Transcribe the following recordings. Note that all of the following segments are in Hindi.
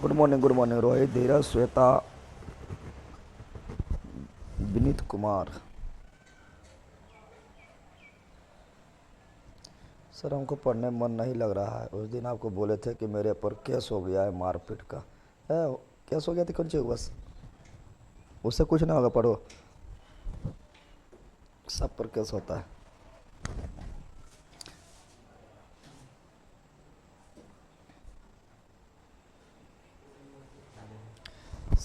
गुड मॉर्निंग रोहित, धीरज, श्वेता, विनीत कुमार। सर हमको पढ़ने में मन नहीं लग रहा है। उस दिन आपको बोले थे कि मेरे पर केस हो गया है मारपीट का। केस हो गया था, कौन सी बस उससे कुछ ना होगा, पढ़ो। सब पर केस होता है।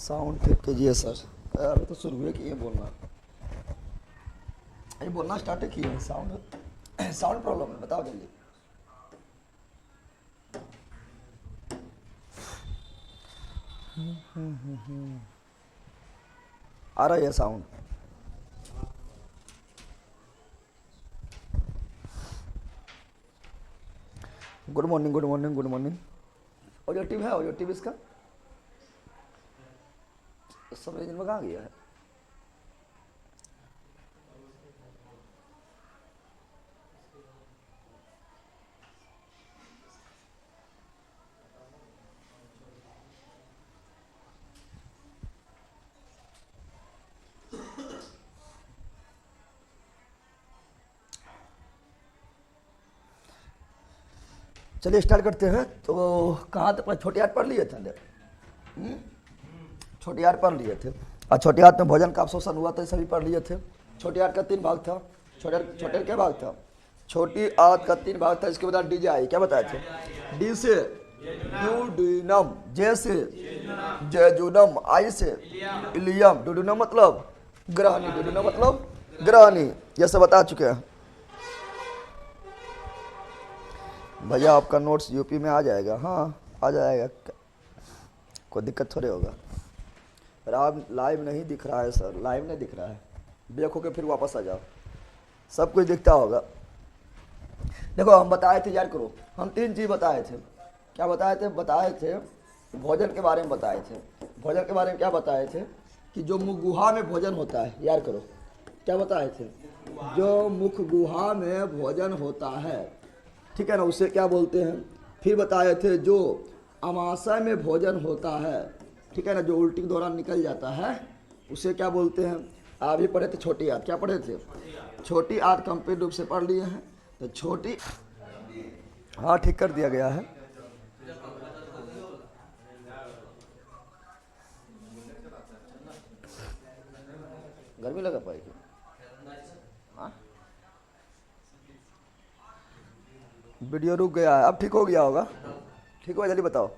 साउंड ठीक कीजिए सर। अरे तो शुरू हुए किए बोलना, ये बोलना स्टार्ट किए। साउंड प्रॉब्लम है, बताओ जल्दी। आ रहा है sound? Good morning good morning good morning. Audio है, ऑडियो इसका सब रीजन में कहाँ गया है? चलिए स्टार्ट करते हैं। तो कहाँ तक छोटी आठ पढ़ लिए थे? छोटी आठ पढ़ लिए थे। और छोटी आठ में भोजन का अवशोषण हुआ था, सभी पढ़ लिए थे। छोटी आठ का 3 भाग था। छोटे क्या भाग था? छोटी आठ का 3 भाग था। इसके बाद डी जे आई, क्या बताए थे? डी से ड्यूडिनम, जे से जेजुनम, आई से इलियम। ड्यूडिनम मतलब ग्रहणी, ड्यूडिनम मतलब ग्रहणी। ये सब बता चुके हैं भैया। आपका नोट्स यूपी में आ जाएगा। हाँ आ जाएगा, कोई दिक्कत थोड़ी होगा। पर आप लाइव नहीं दिख रहा है सर, लाइव नहीं दिख रहा है। देखो के फिर वापस आ जाओ, सब कुछ दिखता होगा। देखो हम बताए थे, याद करो, हम 3 चीज़ बताए थे। क्या बताए थे? बताए थे भोजन के बारे में बताए थे। भोजन के बारे में क्या बताए थे? कि जो मुख गुहा में भोजन होता है, याद करो क्या बताए थे? जो मुख गुहा में भोजन होता है, ठीक है ना, उसे क्या बोलते हैं? फिर बताए थे जो अमाशय में भोजन होता है, ठीक है ना, जो उल्टी के दौरान निकल जाता है, उसे क्या बोलते हैं? आप भी पढ़े थे छोटी आठ। क्या पढ़े थे? छोटी आठ कंप्लीट रूप से पढ़ लिए हैं। तो छोटी, हाँ ठीक कर दिया गया है। गर्मी लगा पाएगी? हाँ वीडियो रुक गया है, अब ठीक हो गया होगा। ठीक हो, जल्दी बताओ।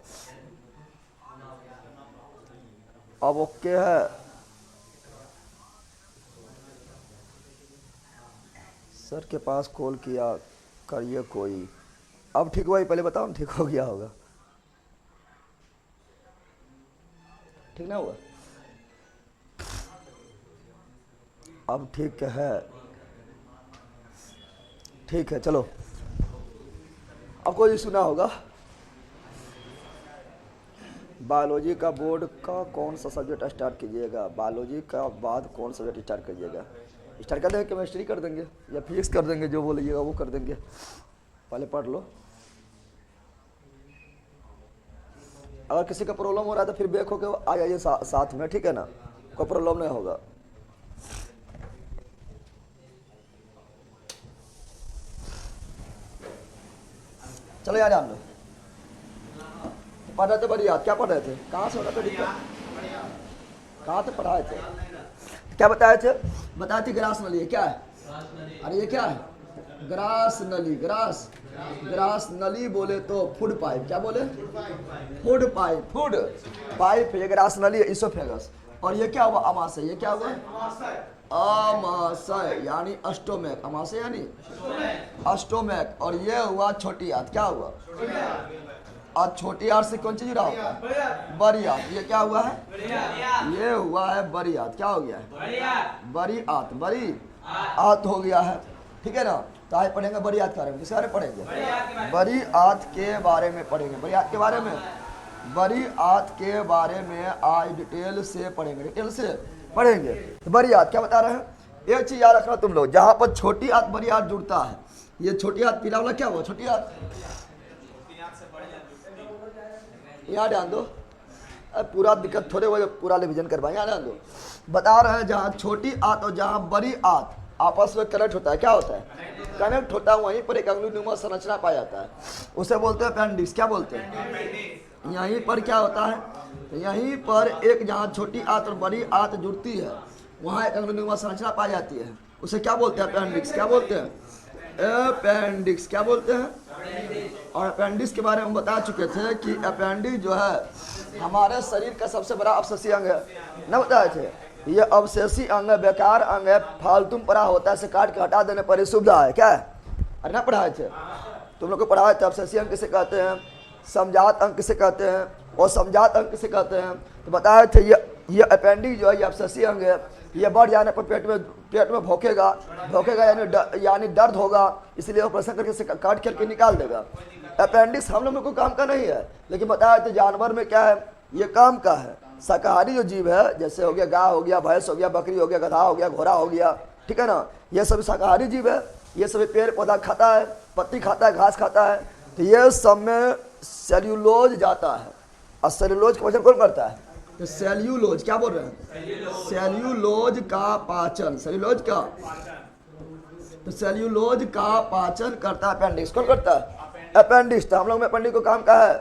अब ओके है? सर के पास कॉल किया करिए कोई। अब ठीक हुआ? पहले बताओ ना, ठीक हो गया होगा। ठीक ना हुआ? अब ठीक है, ठीक है चलो। अब कोई सुना होगा, बायोलॉजी का बोर्ड का कौन सा सब्जेक्ट स्टार्ट कीजिएगा? बायोलॉजी का बाद कौन सा सब्जेक्ट स्टार्ट कीजिएगा? स्टार्ट कर देंगे, केमिस्ट्री कर देंगे या फिजिक्स कर देंगे, जो बोलिएगा वो कर देंगे। पहले पढ़ लो। अगर किसी का प्रॉब्लम हो रहा है तो फिर बैक होकर आ जाइए साथ में, ठीक है ना, कोई प्रॉब्लम नहीं होगा। चलो यार जान लो, पढ़ रहे थे बढ़िया। क्या पढ़ रहे थे? कहाँ से हो रहा था दिक्कत? कहाँ से पढ़ाए थे? क्या बताए थे? बताए थे ग्रास नली। क्या है? अरे ये क्या है? ग्रास नली। ग्रास नली बोले तो फूड पाइप। क्या बोले? Food pipe. फूड पाइप, ये ग्रास नली, इसोफेगस। और ये क्या हुआ? अमाशय। ये क्या हुआ? अमाशय यानी अस्टोमैक। अमाशय यानी अस्टोमैक। और ये हुआ छोटी आंत। क्या हुआ? और छोटी आंत से कौन सी जुड़ा होता है? बड़ी आंत। ये क्या हुआ है? ये हुआ है बड़ी आंत। क्या हो गया है? बड़ी आंत। बड़ी आंत हो गया है, ठीक है ना। तो आज पढ़ेंगे बड़ी आंत के बारे में। किसके बारे में पढ़ेंगे? बड़ी आंत के बारे में पढ़ेंगे। बड़ी आंत के बारे में, बड़ी आंत के बारे में आज डिटेल से पढ़ेंगे। डिटेल से पढ़ेंगे। तो बड़ी आंत क्या बता रहे हैं? एक चीज याद रखना तुम लोग, जहां पर छोटी आंत बड़ी आंत जुड़ता है, ये छोटी आंत पीला वाला क्या हुआ? छोटी आंत। याद ध्यान दो, अब पूरा दिक्कत थोड़े वो पूरा रिविजन करवाएंगे ना। दो बता रहे हैं जहाँ छोटी आंत और जहाँ बड़ी आंत आपस में कनेक्ट होता है, क्या होता है? कनेक्ट होता है, वहीं पर एक अंगुलीनुमा संरचना पाया जाता है, उसे बोलते हैं अपेंडिक्स। क्या बोलते हैं? यहीं पर क्या होता है? यहीं पर एक जहाँ छोटी आंत और बड़ी आंत जुड़ती है वहाँ एक अंगुलीनुमा संरचना पाई जाती है, उसे क्या बोलते हैं? अपेंडिक्स। क्या बोलते हैं? अपेंडिक्स। क्या बोलते हैं? और अपेंडिक्स के बारे में बता चुके थे कि अपेंडिक्स जो है हमारे शरीर का सबसे बड़ा अवशेषी अंग है, न बताए थे? ये अवशेषी अंग है, बेकार अंग है, फालतू में पड़ा होता है, इसे काट के हटा देने पर ही सुविधा है। क्या है? अरे ना पढ़ाए थे तुम लोग को? पढ़ाए थे अवशेषी अंग किसे कहते हैं, समझात अंग किसे कहते हैं, और समझात अंग किसे कहते हैं? तो बताए थे ये अपेंडिक्स जो है ये अवशेषी अंग है, ये बढ़ जाने पर पेट में भोंकेगा यानी दर्द होगा, इसलिए ऑपरेशन करके इसे काट करके निकाल देगा। अपेंडिक्स हम लोग में कोई काम का नहीं है, लेकिन बताया तो जानवर में क्या है, ये काम का है। शाकाहारी जो जीव है, जैसे हो गया गाय हो गया, भैंस हो गया, बकरी हो गया, गधा हो गया, घोड़ा हो गया, ठीक है ना, ये सब शाकाहारी जीव है, ये सभी पेड़ पौधा खाता है, पत्ती खाता है, घास खाता है, तो ये सब में सेल्यूलोज जाता है। और सेल्यूलोज का वजन कौन करता है? तो सेल्यूलोज, क्या बोल रहे हैं? सेल्यूलोज का पाचन, सेल्यूलोज का, तो सेल्यूलोज का पाचन करता है अपेंडिक्स। कौन करता है? अपेंडिक्स। तो हम लोग में अपेंडिक्स को काम का है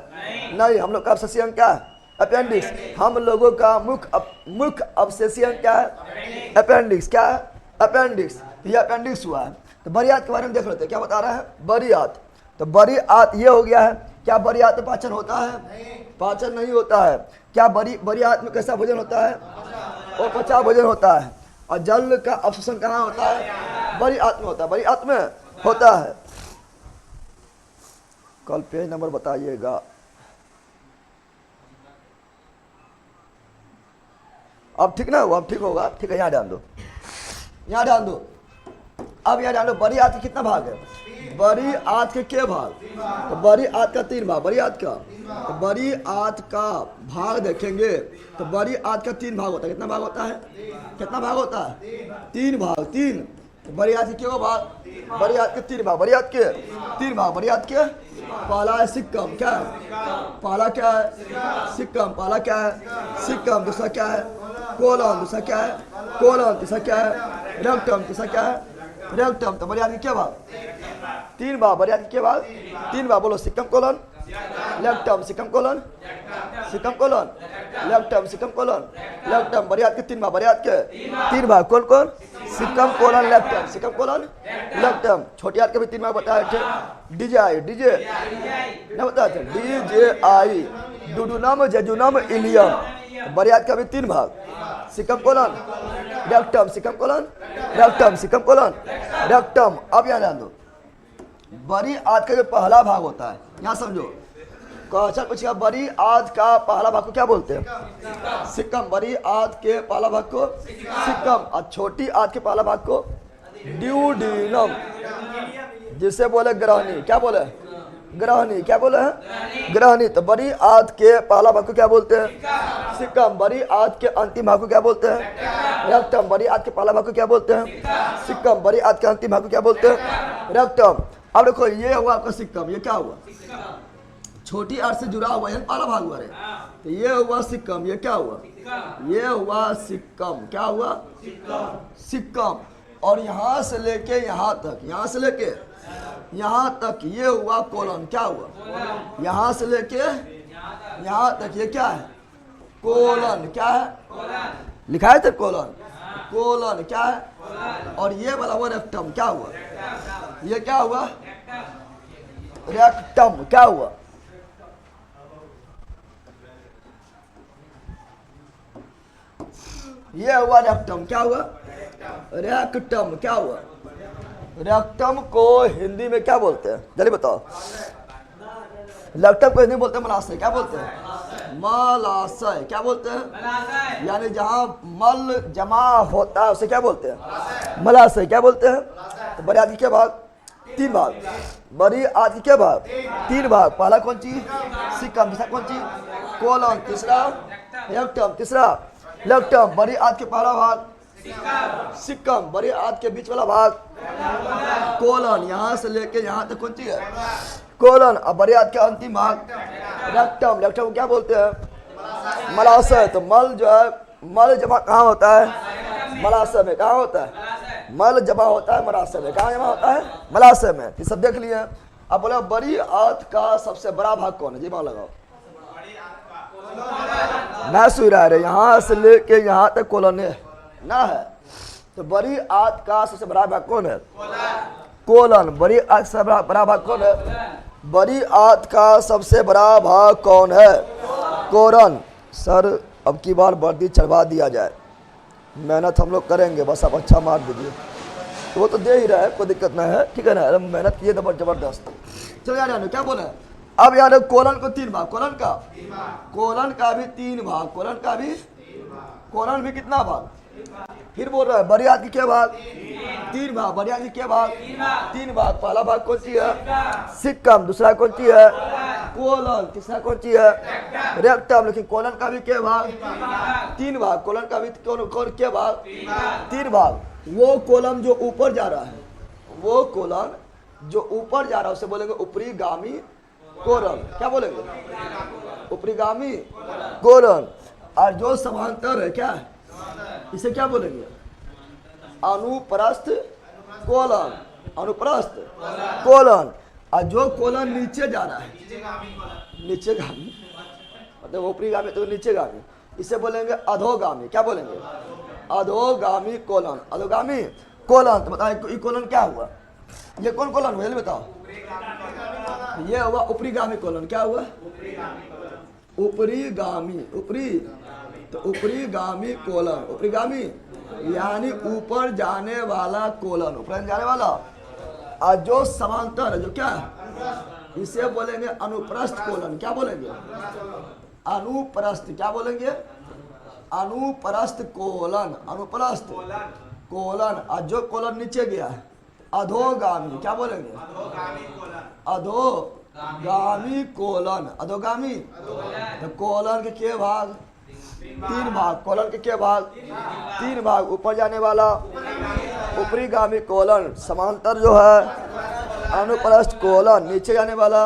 नहीं, हम लोग का अवशेषी अंग क्या है? अपेंडिक्स। हम लोगों का मुख्य अवशेषी अंग क्या है? अपेंडिक्स। क्या है? अपेंडिक्स। ये अपेंडिक्स हुआ है। तो बड़ी आंत के बारे में देख लेते हैं, क्या बता रहा है? बड़ी आंत। तो बड़ी आंत ये हो गया है। क्या बड़ी आंत में पाचन होता है? पाचन नहीं होता है। क्या बड़ी आंत में कैसा भोजन होता है? और पचा भोजन होता है। और जल का अवशोषण कहाँ होता है? बड़ी आंत में होता है, बड़ी आंत में होता है। कल पेज नंबर बताइएगा। अब ठीक ना हुआ? अब ठीक होगा, ठीक है, यहाँ ध्यान दो, यहाँ ध्यान दो। अब यहाँ ध्यान दो, बड़ी आंत के कितना भाग है? बड़ी आंत के भाग? तो बड़ी आंत का 3 भाग। बड़ी आंत का, तो बड़ी आंत का भाग देखेंगे तो बड़ी आंत का 3 भाग होता है। कितना भाग होता है? कितना भाग होता है? 3 भाग। 3। तो बड़ी आंत के क्यों भाग? बड़ी आंत के 3 भाग। बड़ी आंत के 3 भाग। बड़ी आंत के पहला है सिक्कम। क्या है? पहला क्या है? सिक्कम। पहला क्या है? सिक्कम। दूसरा क्या है? कोलन। दूसरा क्या है? कोलन। तीसरा क्या है? रेक्टम। तीसरा क्या है? रेक्टम। तो बड़ी आंत के क्या भाग? 3 भाग। बड़ी आंत के क्या भाग? 3 भाग। बोलो, caecum colon rectum, caecum colon, caecum colon rectum, caecum colon rectum. बड़ी आंत के 3 भाग। बड़ी आंत के 3 भाग। कौन कौन? Caecum colon rectum, caecum colon rectum. छोटी आंत के भी 3 भाग बताए थे। डीजे डीजे ना बताए थे? DJI, duodenum, jejunum, ileum. बड़ी आंत का भी 3 भाग। Caecum colon rectum, caecum colon rectum, caecum colon rectum. अब यहाँ ध्यान दो, बड़ी आंत का जो पहला भाग होता है, यहाँ समझो, क्वेश्चन पूछेगा बड़ी आंत का पहला भाग को क्या बोलते हैं? सिक्कम। बड़ी आंत के पहला भाग को सिक्कम, और छोटी आंत के पहला भाग को ड्यूडीनम, जिसे बोले ग्रहणी। क्या बोले? ग्रहणी। क्या बोले हैं? ग्रहणी। तो बड़ी आंत के पहला भाग को क्या बोलते हैं? सिक्कम। बड़ी आंत के अंतिम भाग को क्या बोलते हैं? रेक्टम। बड़ी आंत के पहला भाग को क्या बोलते हैं? सिक्कम। बड़ी आंत के अंतिम भाग को क्या बोलते हैं? रेक्टम। अब देखो, ये हुआ आपका सिक्कम। ये क्या हुआ? छोटी आंत से जुड़ा हुआ, यही पहला भाग हुआ रे। तो ये हुआ सिक्कम। ये क्या हुआ? ये हुआ सिक्कम। क्या हुआ? सिक्कम। और यहाँ से लेके यहाँ तक, यहाँ से लेके यहाँ तक ये हुआ कोलन। क्या हुआ? यहाँ से लेके यहाँ तक ये क्या है? कोलन। क्या है? लिखा है तो कोलन, कोलन क्या है? और ये वाला हुआ रेक्टम। क्या हुआ? ये क्या हुआ? रेक्टम। क्या हुआ? ये हुआ रेक्टम। क्या हुआ? रेक्टम। क्या हुआ? रेक्टम को हिंदी में क्या बोलते हैं? जल्दी बताओ। रेक्टम को हिंदी में बोलते हैं मलाशय। क्या बोलते हैं? मलाशय। क्या बोलते हैं? यानी जहाँ मल जमा होता है उसे क्या बोलते हैं? मलाशय। क्या बोलते हैं? तो बड़ी आदि के भाग 3 भाग। बड़ी आदि के भाग 3 भाग। पहला कौन चीज? सिक्कम। दूसरा कौन चीज? कोलन। तीसरा रेक्टम। तीसरा रेक्टम। बड़ी आदि के पहला भाग सिक्कम। बड़ी आंत के बीच वाला भाग कोलन। यहाँ से लेके यहाँ तक कौन सी है? कोलन। अब बड़ी आंत के अंतिम भाग रेक्टम। रेक्टम को क्या बोलते हैं? मलाशय। तो मल जो है, मल जमा कहाँ होता है? मलाशय में। कहाँ होता है? मल जमा होता है मलाशय में। कहाँ जमा होता है? मलाशय में। ये सब देख लिए। अब बोले बड़ी आंत का सबसे बड़ा भाग कौन है? जी मान लगाओ। ना सुन रहा है, यहाँ से लेके यहाँ तक कोलन है ना है। तो बड़ी आंत का सबसे बड़ा भाग कौन है? कोलन। बड़ी आंत से बड़ा भाग कौन है? बड़ी आंत का सबसे बड़ा भाग कौन है? कोलन। सर अब की बार वर्दी चढ़वा दिया जाए, मेहनत हम लोग करेंगे, बस आप अच्छा मार दीजिए। तो वो तो दे ही रहा है, कोई दिक्कत नहीं है, ठीक है ना। मेहनत किए तो जबरदस्त। चलो यार क्या बोले? अब यार कोलन को 3 भाग। कोलन का भी 3 भाग। कोलन भी कितना भाग? फिर बोल रहा है बड़ी आंत की क्या भाग? 3 भाग। बड़ी आंत की क्या भाग? 3 भाग। पहला भाग कौन सी है? सिक्कम। दूसरा कौन सी है? कोलन। तीसरा कौन सी है? रेक्टम। लेकिन कोलन का भी क्या भाग? 3 भाग। कोलन का भी कौन क्या भाग? 3 भाग। वो कोलन जो ऊपर जा रहा है, वो कोलन जो ऊपर जा रहा है उसे बोलेंगे ऊपरी गामी कोलन। क्या बोलेंगे? ऊपरी गामी कोलन। और जो समांतर है क्या है, इसे क्या बोलेंगे? अनुप्रस्थ कोलन। अनुप्रस्थ कोलन। और जो कोलन नीचे जा रहा है, नीचे गामी, मतलब ऊपरी गामी तो नीचे गामी, इसे बोलेंगे अधोगामी। क्या बोलेंगे? अधोगामी कोलन। अधोगामी कोलन। तो बताओ ये कोलन क्या हुआ? ये कौन कोलन हुआ? बताओ। ये हुआ ऊपरी गामी कोलन। क्या हुआ? ऊपरी गामी। ऊपरी, तो ऊपरी गामी कोलन। ऊपरी गामी यानी ऊपर जाने वाला कोलन, ऊपर जाने वाला। और जो समांतर है, जो क्या है, इसे बोलेंगे अनुप्रस्थ कोलन। क्या बोलेंगे? अनुप्रस्थ। क्या बोलेंगे? अनुप्रस्थ कोलन। अनुप्रस्थ कोलन। और जो कोलन नीचे गया है, अधोगामी। क्या बोलेंगे? अधोगामी कोलन। अधोगामी। तो कोलन के क्या भाग? 3 भाग। कोलन के क्या भाग? 3 भाग। ऊपर जाने वाला ऊपरी गामी कोलन, समांतर जो है अनुप्रस्थ कोलन, नीचे जाने वाला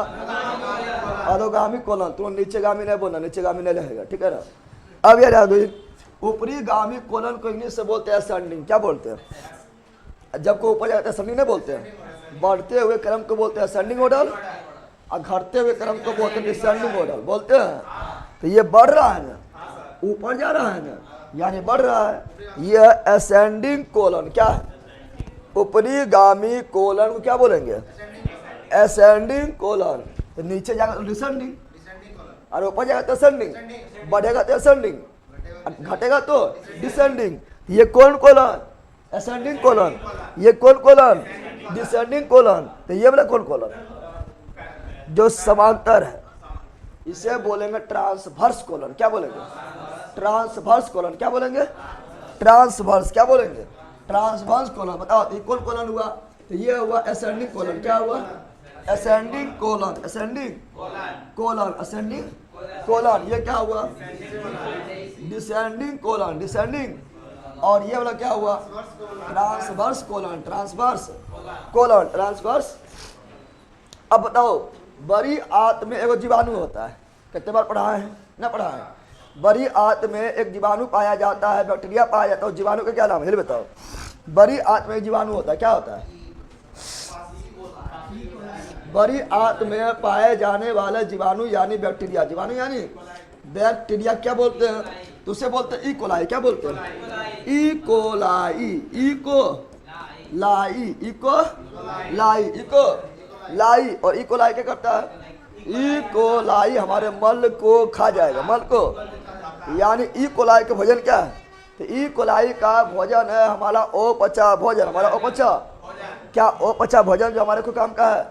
अधोगामी कोलन। तुम नीचे गामी नहीं बोलना, नीचे गामी नहीं रहेगा, ठीक है ना। अब यार आ गई ऊपरी गामी कोलन को इंग्लिश से बोलते हैं असेंडिंग। क्या बोलते हैं? जब को ऊपर जाता है असेंडिंग नहीं बोलते हैं। बढ़ते हुए क्रम को बोलते हैं असेंडिंग ऑर्डर, और घटते हुए क्रम को बोलते हैं डिसेंडिंग ऑर्डर बोलते हैं। तो ये बढ़ रहा है ना, ऊपर जा रहा है ना, यानी बढ़ रहा है। यह असेंडिंग कोलन। क्या है? ऊपरी गामी कोलन को क्या बोलेंगे? Ascending colon. तो नीचे जाएगा तो डिसेंडिंग, और ऊपर जाएगा तो असेंडिंग, बढ़ेगा तो असेंडिंग, घटेगा तो डिसेंडिंग। ये कौन कोलन? Ascending colon. ये कौन कोलन? Descending colon. तो ये वाला कौन कोलन? जो समांतर है, इसे बोलेंगे ट्रांसवर्स कोलन। क्या बोलेंगे? Transverse colon. क्या बोलेंगे? ट्रांसवर्स। क्या बोलेंगे? Transverse colon. बताओ ये कौन कोलन हुआ? तो ये हुआ असेंडिंग कोलन। क्या हुआ? Ascending colon. Ascending colon. Ascending colon. ये क्या हुआ? Descending colon. डिसेंडिंग। और ये वाला क्या हुआ? Transverse colon. Transverse colon. Transverse. अब बताओ बड़ी आंत में एक जीवाणु होता है। कितने बार पढ़ा है? ना पढ़ा है? बड़ी आंत में एक जीवाणु पाया जाता है, बैक्टीरिया पाया जाता है। उस जीवाणु का क्या नाम है? ये बताओ। बड़ी आंत में जीवाणु होता है, क्या होता है? बड़ी आंत में पाए जाने वाले जीवाणु यानी बैक्टीरिया। जीवाणु यानी बैक्टीरिया क्या बोलते हैं? तो उसे बोलते हैं इकोलाई। क्या बोलते हैं? इकोलाई। इकोलाई। इकोलाई। इकोलाई। और इकोलाई क्या करता है? इकोलाई हमारे मल को खा जाएगा, मल को। यानी इकोलाई का भोजन क्या है? तो इकोलाई का भोजन है हमारा अपचा भोजन। हमारा अपचा क्या? अपचा भोजन जो हमारे को काम का है।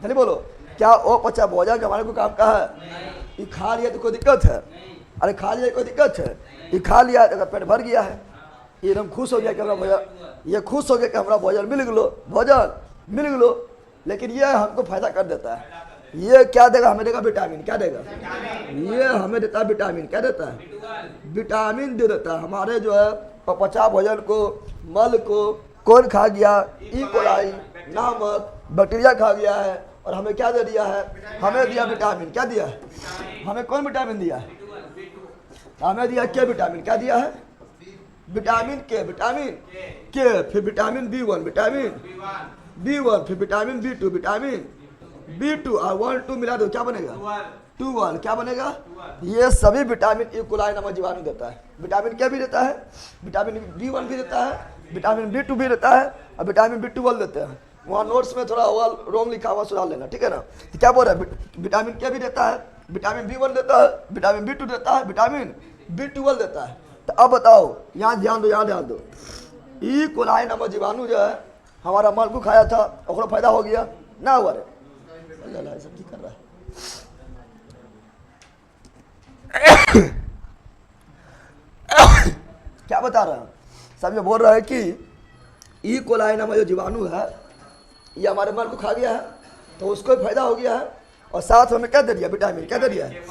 जल्दी बोलो, क्या अपचा भोजन जो हमारे को काम का है? ये खा लिया तो कोई दिक्कत है? अरे खा लिया कोई दिक्कत है? ये खा लिया तो पेट भर गया है, एकदम खुश हो गया कि हमारा भोजन, ये खुश हो गया कि हमारा भोजन मिल गलो, भोजन मिल गलो। लेकिन ये हमको फायदा कर देता है। ये क्या देगा? हमें देगा विटामिन। क्या देगा? ये हमें देता है विटामिन। क्या देता है? विटामिन दे देता है। हमारे जो है अपचा भोजन को, मल को कौन खा गया? इकोलाई नामक बैक्टीरिया खा गया है। और हमें क्या दे दिया है? हमें दिया विटामिन। क्या दिया है? हमें कौन विटामिन दिया है? हमें दिया के विटामिन, क्या दिया है? विटामिन के, विटामिन के, फिर विटामिन B1, विटामिन B1, फिर विटामिन B2, विटामिन B2 और 1 2 मिला दो क्या बनेगा? 2 क्या बनेगा? ये सभी विटामिन ई कोलाई नामक जीवाणु देता है। विटामिन के भी देता है, विटामिन B1 भी देता है, विटामिन B2 भी देता है और विटामिन B12 देते हैं। वहाँ नोट्स में थोड़ा रॉन्ग लिखा हुआ सुधार लेना, ठीक है ना? तो क्या बोल रहा है? विटामिन के भी देता है, विटामिन B1 देता है, विटामिन B2 देता है, विटामिन B12 देता है। तो अब बताओ, यहाँ ध्यान दो, यहाँ ध्यान दो। ई कोलाई नामक जीवाणु जो है हमारा मल को खाया था, और फायदा हो गया ना हुआ रे? अल्लाह सब ठीक कर रहा है। क्या बता रहा है? सब ये बोल रहा है कि ई कोलाई नामक जो जीवाणु है ये हमारे मल को खा गया है, तो उसको भी फायदा हो गया है, और साथ में हमें क्या दे दिया? विटामिन। क्या दे दिया है?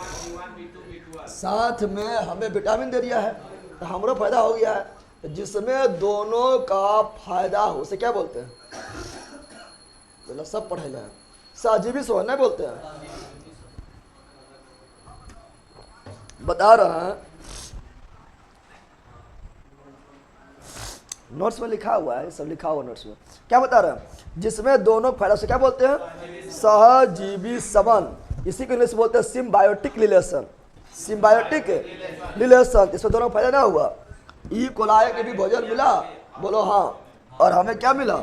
साथ में हमें विटामिन दे दिया है, तो हमारा फायदा हो गया है। जिसमें दोनों का फायदा हो उसे क्या बोलते हैं? तो सब पढ़ाई है, सहजीवी सोना बोलते हैं। बता रहा है, नोट्स में लिखा हुआ है, सब लिखा हुआ नोट्स में। क्या बता रहा है? जिसमें दोनों फायदा से क्या बोलते हैं? सहजीवी संबंध। इसी को इंग्लिश बोलते हैं सिम्बायोटिक रिलेशन। सिम्बायोटिक रिलेशन, इसमें दोनों फायदा ना हुआ। ई कोलाई के भी भोजन मिला, बोलो हाँ, और हमें क्या मिला?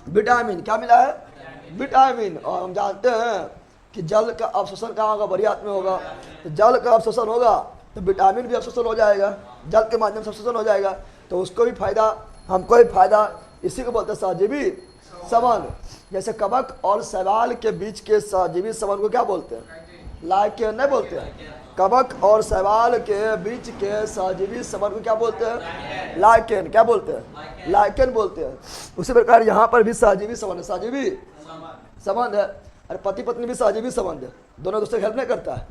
विटामिन। क्या मिला है? विटामिन। और हम जानते हैं कि जल का अवशोषण कहाँ होगा? बरियात में होगा। तो जल का अवशोषण होगा तो विटामिन भी अवशोषण हो जाएगा, जल के माध्यम से अवशोषण हो जाएगा, तो उसको भी फायदा, हमको भी फायदा। इसी को बोलते हैं सहजीवी संबंध। जैसे कवक और शैवाल के बीच के सहजीवी संबंध को क्या बोलते हैं? लाइकेन नहीं बोलते हैं? कवक और शैवाल के बीच के सहजीवी संबंध को क्या बोलते हैं? लाइकेन। क्या बोलते हैं? लाइकेन बोलते हैं। उसी प्रकार यहाँ पर भी सहजीवी संबंध है, सहजीवी संबंध है। अरे पति पत्नी भी सहजीवी संबंध है, दोनों दूसरे हेल्प नहीं करता है,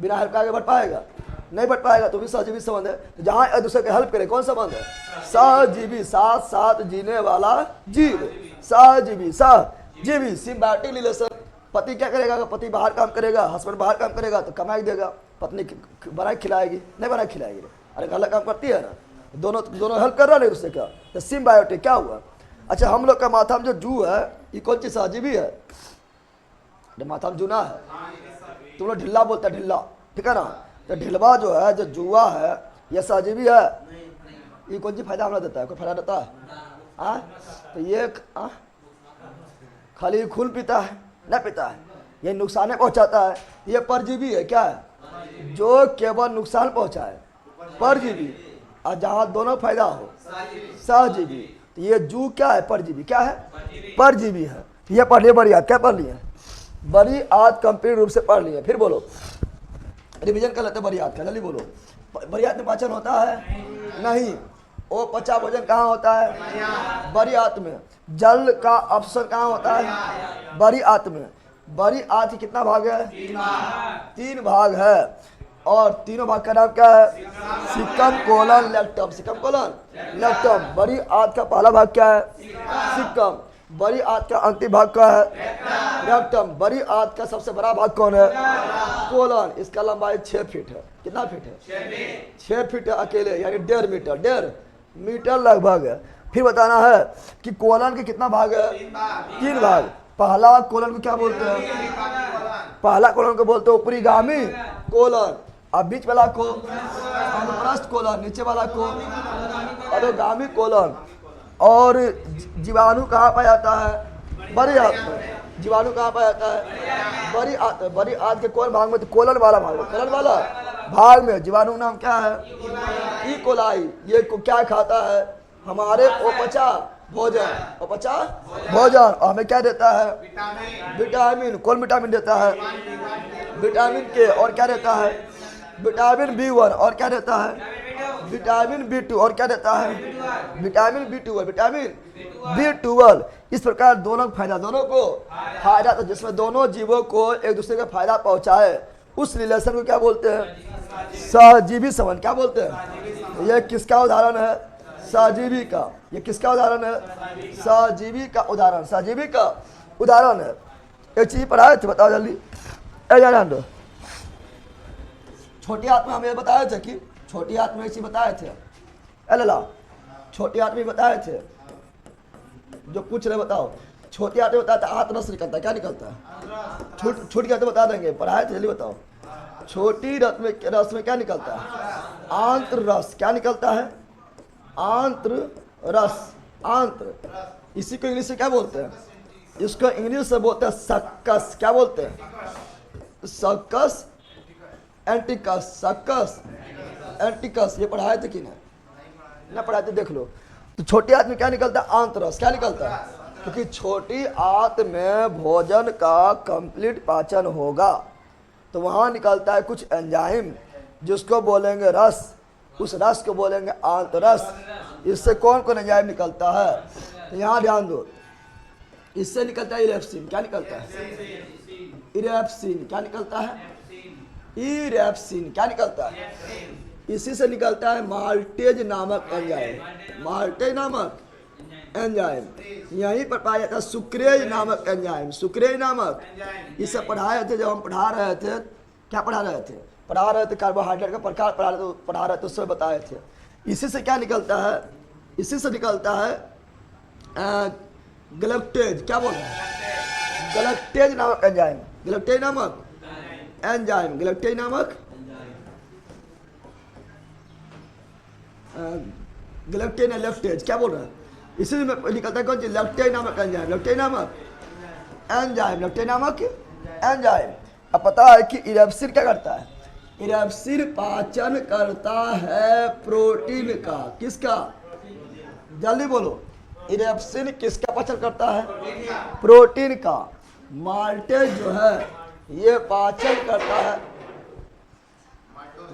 बिना हेल्प के आगे बढ़ पाएगा? नहीं बढ़ पाएगा, तो भी सहजीवी संबंध है। तो जहाँ एक दूसरे के हेल्प करे, कौन संबंध है? सहजीवी, साथ साथ जीने वाला जीव, सहजीवी, सहजीवी सिम्बायोटिक रिलेशन। पति क्या करेगा? अगर पति बाहर काम करेगा, हस्बैंड बाहर काम करेगा तो कमाई देगा, पत्नी बना खिलाएगी, नहीं बना खिलाएगी? अरे गलत काम करती है ना, दोनों हेल्प कर रहा है ना दूसरे का, तो सिम्बायोटिक क्या हुआ? अच्छा, हम लोग का माथा में जो जू है ये कौन चीज सहजीवी है? माथा में जूना है, तुम लोग ढिल्ला बोलते हैं, ढिल्ला, ठीक है ना? तो ढिलवा जो है, जो जुआ है, ये सहजीवी है। ये कौन सी फायदा हमें देता है? कोई फायदा देता है? तो ये खाली खून पीता है, नहीं पीता है, ये नुकसान पहुंचाता है। ये परजीवी है। क्या है? जो केवल नुकसान पहुंचाए, परजीवी। और जहाँ दोनों फायदा हो, सहजीवी। तो ये जू क्या है? परजीवी। क्या है? परजीवी है। ये पढ़ लिए बढ़िया। क्या पढ़ लिए? बड़ी आद कंप्लीट रूप से पढ़ लिए। फिर बोलो, रिवीजन कर लेते। बड़ी आद का जल्दी बोलो। बड़ी आद में पाचन होता है? नहीं। ओ पचा भोजन कहाँ होता है? बड़ी आत में। जल का अवशोषण कहाँ होता है? बड़ी आत में। बड़ी आत के कितना भाग है? 3 भाग है, और तीनों भाग का नाम क्या है? Caecum colon rectum. Caecum colon rectum. बड़ी आत का पहला भाग क्या है? सिक्कम। बड़ी आत का अंतिम भाग क्या है? रेक्टम। बड़ी आत का सबसे बड़ा भाग कौन है? कोलन। इसका लंबाई 6 फीट है। कितना फीट है? 6 फीट है अकेले, यानी 1.5 मीटर। 1.5 मीटर लगभग है। फिर बताना है कि कोलन के कितना भाग है? 3 भाग। पहला कोलन को क्या बोलते हैं? पहला कोलन को बोलते हैं ऊपरीगामी कोलन, और बीच वाला को अनुप्रस्थ कोलन, नीचे वाला को अधोगामी कोलन। और जीवाणु कहाँ पाया जाता है? बड़ी आंत में। जीवाणु कहाँ पाया जाता है? बड़ी आंत में। बड़ी आंत के कौन भाग में? तो कोलन वाला भाग में। कोलन वाला भाग में जीवाणु नाम क्या है? E coli. ये क्या खाता है? हमारे उपचा भोजन, उपचा भोजन। और हमें क्या देता है? विटामिन। कौन विटामिन देता है? विटामिन के। और क्या देता है? Vitamin B1। और क्या देता है? Vitamin B2। और क्या देता है? Vitamin B12। Vitamin B12। इस प्रकार दोनों फायदा, दोनों को फायदा, तो जिसमें दोनों जीवों को एक दूसरे का फायदा पहुंचाए, उस रिलेशन को क्या बोलते हैं? सहजीवी संबंध। क्या बोलते हैं? यह किसका उदाहरण है? सहजीवी का। ये किसका उदाहरण है? सहजीवी का उदाहरण। सहजीवी का उदाहरण है। एक चीज पढ़ाए थे, बताओ जल्दी। छोटी हाथ में हमें बताए थे कि छोटी हाथ में इसी बताए थे अल्लाह, छोटी हाथ में बताए थे, जो पूछ रहे बताओ। छोटी हाथ में बताया था हाथ रस निकलता है, क्या निकलता है? छूट गया तो बता देंगे, पढ़ाए थे, जल्दी बताओ। छोटी रस में क्या निकलता है? आंत्र रस। क्या निकलता है? आंत्र रस। आंत्र, इसी को इंग्लिश से क्या बोलते हैं? इसको इंग्लिश से बोलते हैं सक्कस। क्या बोलते हैं? सक्कस एंटिकस। सक्कस एंटिकस। ये पढ़ाए थे कि नहीं? ना पढ़ाए थे, देख लो। तो छोटी आंत में क्या निकलता है? आंत्र रस। क्या निकलता है? क्योंकि छोटी आंत में भोजन का कंप्लीट पाचन होगा तो वहां निकलता है कुछ एंजाइम जिसको बोलेंगे रस। उस रस को बोलेंगे आंत्र रस। इससे कौन कौन एंजाइम निकलता है? तो यहाँ ध्यान दो, इससे निकलता है इरेप्सिन। क्या निकलता है? इरेप्सिन। क्या निकलता है? इरेप्सिन। क्या निकलता है? इसी से निकलता है माल्टेज नामक एंजाइम। माल्टेज नामक एंजाइम यहीं पर पाया जाता है सुक्रेज नामक एंजाइम। सुक्रेज नामक, इसे पढ़ाए थे जब हम पढ़ा रहे थे। क्या पढ़ा रहे थे? पढ़ा रहे थे कार्बोहाइड्रेट का प्रकार पढ़ा रहे थे, उससे बताए थे। इसी से क्या निकलता है? इसी से निकलता है गलक्टेज। क्या बोल रहे हैं? गलक्टेज नामक एंजाइम। गलक्टेज नामक एंजाइम। गलक्टेज नामक गलक्टेज लेफ्टेज। क्या बोल रहे हैं? इसी में निकलता है कौन चीज? लेफ्टेज नामक एंजाइम। लेफ्टेज नामक एंजाइम। लेफ्टेज नामक एंजाइम। अब पता है कि इरेप्सिन क्या करता है? इरेप्सिन पाचन करता है प्रोटीन का। किसका? जल्दी बोलो। इरेप्सिन किसका पाचन करता है? प्रोटीन का। माल्टेज जो है ये पाचन करता है,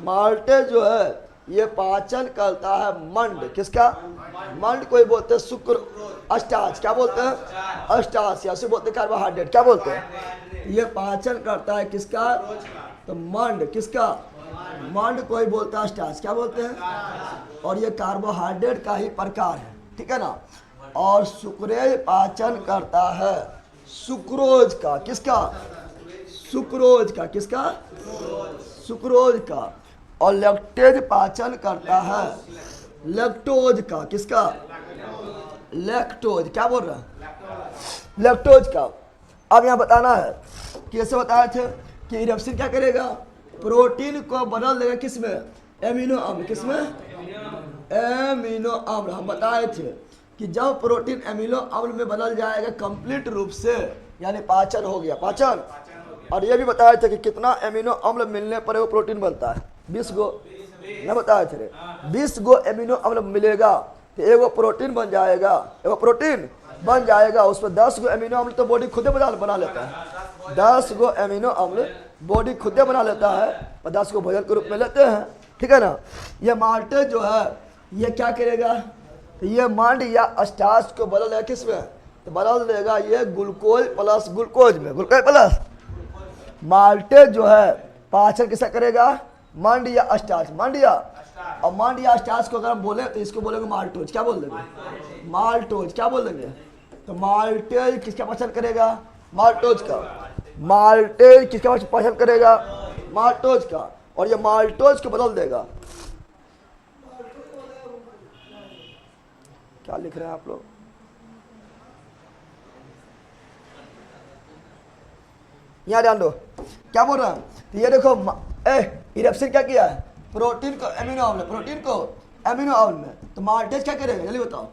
माल्टेज जो है ये पाचन करता है मंड। किसका? मंड को ही बोलते हैं शुक्र अस्टार्च। क्या बोलते हैं? अस्टार्च। या से बोलते हैं कार्बोहाइड्रेट। क्या बोलते हैं? ये पाचन करता है किसका? तो मंड। किसका? मंड को ही बोलते हैं स्टार्च। क्या बोलते हैं? और ये कार्बोहाइड्रेट का ही प्रकार है, ठीक है ना। और सुक्रेज पाचन करता है सुक्रोज का। किसका? सुक्रोज का। किसका? सुक्रोज का। और लैक्टेज पाचन करता है लैक्टोज का। किसका? लैक्टोज। क्या बोल रहा है? लैक्टोज का। अब यहाँ बताना है, कैसे बताए थे कि इरेप्सिन क्या करेगा? प्रोटीन को बदल देगा किसमें? एमिनो अम्ल। किसमें? एमिनो अम्ल। हम बताए थे कि जब प्रोटीन एमिनो अम्ल में बदल जाएगा कंप्लीट रूप से, यानी पाचन हो गया। पाचन। और ये भी बताए थे कि कितना एमिनो अम्ल मिलने पर वो प्रोटीन बनता है? 20 गो। न बताए थे? 20 गो एमिनो अम्ल मिलेगा तो एगो प्रोटीन बन जाएगा। एगो प्रोटीन बन जाएगा। उसमें 10 गो एमिनो अम्ल तो बॉडी खुद बना लेता है। 10 गो एमिनो अम्ल बॉडी खुद बना लेता है और 10 को भोजन के रूप में लेते हैं, ठीक है ना। ये माल्टेज जो है ये क्या करेगा? तो ये मंड या स्टार्च को बदल देगा किसमें? तो बदल देगा ये ग्लूकोज प्लस ग्लूकोज में। ग्लूकोज प्लस माल्टेज जो है पाचन किसा करेगा? मंड या स्टार्च। मंड या, और मंड या स्टार्च को अगर हम बोले तो इसको बोलेंगे माल्टोज। क्या बोल देंगे? माल्टोज। क्या बोल देंगे? तो माल्टेज किसका पाचन करेगा? माल्टोज का। माल्टेज किसका पाचन करेगा? माल्टोज का। और ये माल्टोज को बदल देगा। क्या लिख रहे हैं आप लोग? यहाँ ध्यान दो, क्या बोल रहा है? तो ये देखो, इरेप्सिन क्या किया है? प्रोटीन को एमिनो अम्ल, प्रोटीन को एमिनो अम्ल में। तो माल्टेज क्या करेगा? जल्दी बताओ।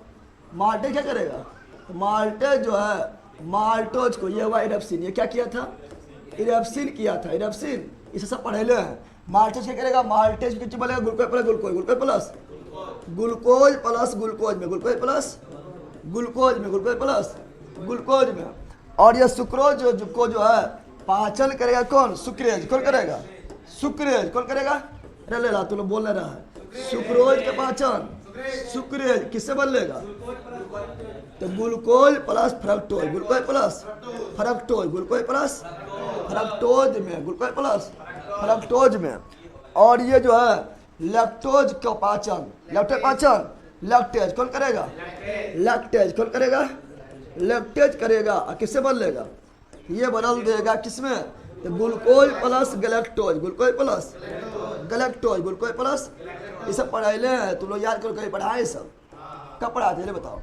माल्टेज क्या करेगा? तो माल्टेज जो है माल्टोज को, ये हुआ इरेप्सिन। ये क्या किया था? इरेप्सिन किया था। इरेप्सिन इसे सब पढ़ेले हैं। माल्टेज क्या करेगा? माल्टेज कितनी बोलेगा? Glucose plus glucose. Glucose plus glucose plus glucose में। ग्लूकोज प्लस ग्लूकोज में। ग्लूकोज प्लस ग्लूकोज में। और ये सुक्रोज को जो है पाचन करेगा कौन? सुक्रेज। कौन करेगा? सुक्रेज। कौन करेगा? अरे ले ला, तू लोग बोल रहा है। सुक्रोज का पाचन सुक्रेज किससे बदलेगा? तो glucose plus fructose. Glucose plus fructose. Glucose plus fructose में। ग्लूकोज प्लस फ्रक्टोज में। और ये जो है लैक्टोज का पाचन, लैक्टेज पाचन लैक्टेज कौन करेगा? लैक्टेज। कौन करेगा? लैक्टेज करेगा। और किससे बदलेगा? ये बदल देगा किसमें? तो glucose plus galactose. Glucose plus galactose glucose plus, ये सब पढ़ाइले हैं तुम लोग, याद करो कहीं पढ़ाए सब, कब पढ़ाए थे बताओ,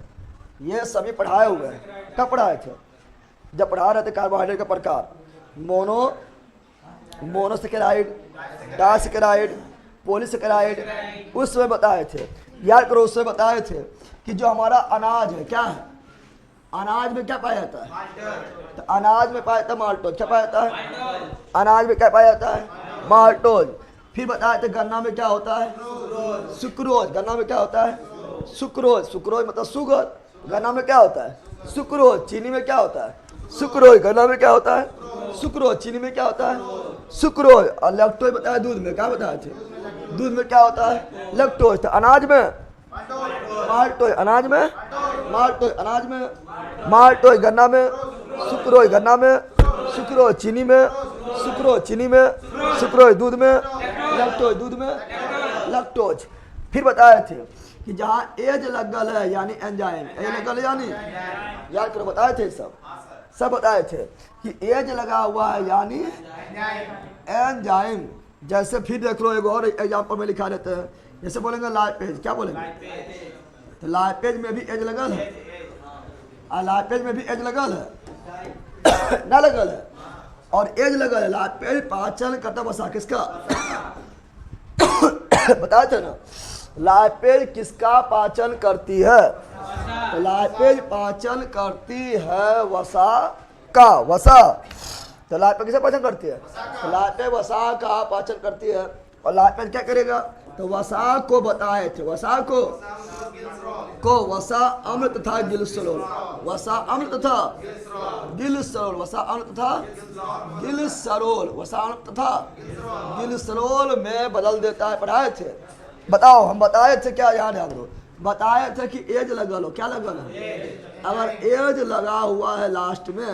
ये सभी पढ़ाए हुए हैं, कब पढ़ाए थे, जब पढ़ा रहे थे कार्बोहाइड्रेट का प्रकार, मोनोसेकेराइड, डाइसेकेराइड, पॉलीसेकेराइड, उस समय बताए थे, याद करो उस समय बताए थे कि जो हमारा अनाज है क्या है, अनाज में क्या पाया जाता है, तो अनाज में पाया जाता है माल्टोज, क्या पाया जाता है, अनाज में क्या पाया जाता है माल्टोज। फिर बताए थे गन्ना में क्या होता है, सुक्रोज, गन्ना में क्या होता है सुक्रोज, सुक्रोज मतलब शुगर, गन्ना में क्या होता है सुक्रोज, चीनी में क्या होता है सुक्रोज, गन्ना में क्या होता है सुक्रोज, चीनी में क्या होता है सुक्रोज। और लैक्टोज बताया दूध में, क्या बताए थे दूध में क्या होता है लैक्टोज, तो अनाज में माल्टोज, अनाज में माल्टोज, अनाज में माल्टोज, गन्ना में सुक्रोज, गन्ना में सुक्रोज, चीनी में सुक्रोज, चीनी में सुक्रोज, दूध में लैक्टोज, दूध में लैक्टोज। फिर बताए थे कि जहाँ एज लगल है यानी एंजाइम, एज लगल है यानी, याद करो बताए थे सब बताए थे कि एज लगा हुआ है यानी एंजाइम। जैसे फिर देख लो एक और एग्जाम्पल में लिखा रहता है, जैसे बोलेंगे लाइपेज, क्या बोलेंगे, तो लाइपेज में भी एज लगल है, और लाइपेज में भी एज लगल है ना लगल है, और एज लगल है, लाइपेज पाचन करता वसा किसका बताया था ना, लाइपेज किसका पाचन करती है, तो लाइपेज पाचन करती है वसा का, वसा, तो लाइपेज किसे पाचन करती है, तो लाइपेज वसा का पाचन करती है। और लाइपेज क्या करेगा, तो वसा को बताए थे, वसा को वसा अम्ल तथा गिलसरोल, वसा अम्ल तथा गिलसरोल, वसा अम्ल तथा गिलसरोल, वसा अम्ल तथा गिलसरोल में बदल देता है, पढ़ाए थे, बताओ हम बताए थे क्या, याद है आपको, बताए थे कि एज लगल हो, क्या लगल है, अगर एज लगा हुआ है लास्ट में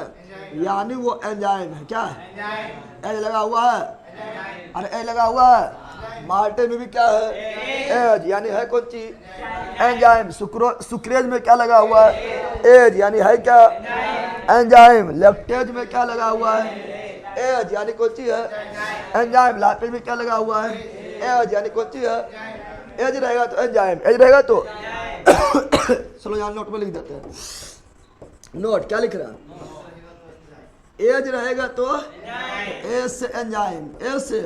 यानी वो एंजाइम है, क्या है एज लगा हुआ है, अरे एज लगा हुआ है, माल्टे में भी क्या है एज यानी है कौन चीज एंजाइम, सुक्रेज में क्या लगा हुआ है एज यानी है क्या एंजाइम, लैक्टेज में क्या लगा हुआ है एज यानी कौन चीज है एंजाइम, लाइपेज में क्या लगा हुआ है एज यानी कौन चीज है एज रहेगा तो एंजाइम, एज रहेगा तो चलो यहाँ नोट में लिख देते हैं, नोट क्या लिख रहा है, एज रहेगा तो एज से एंजाइम, एज से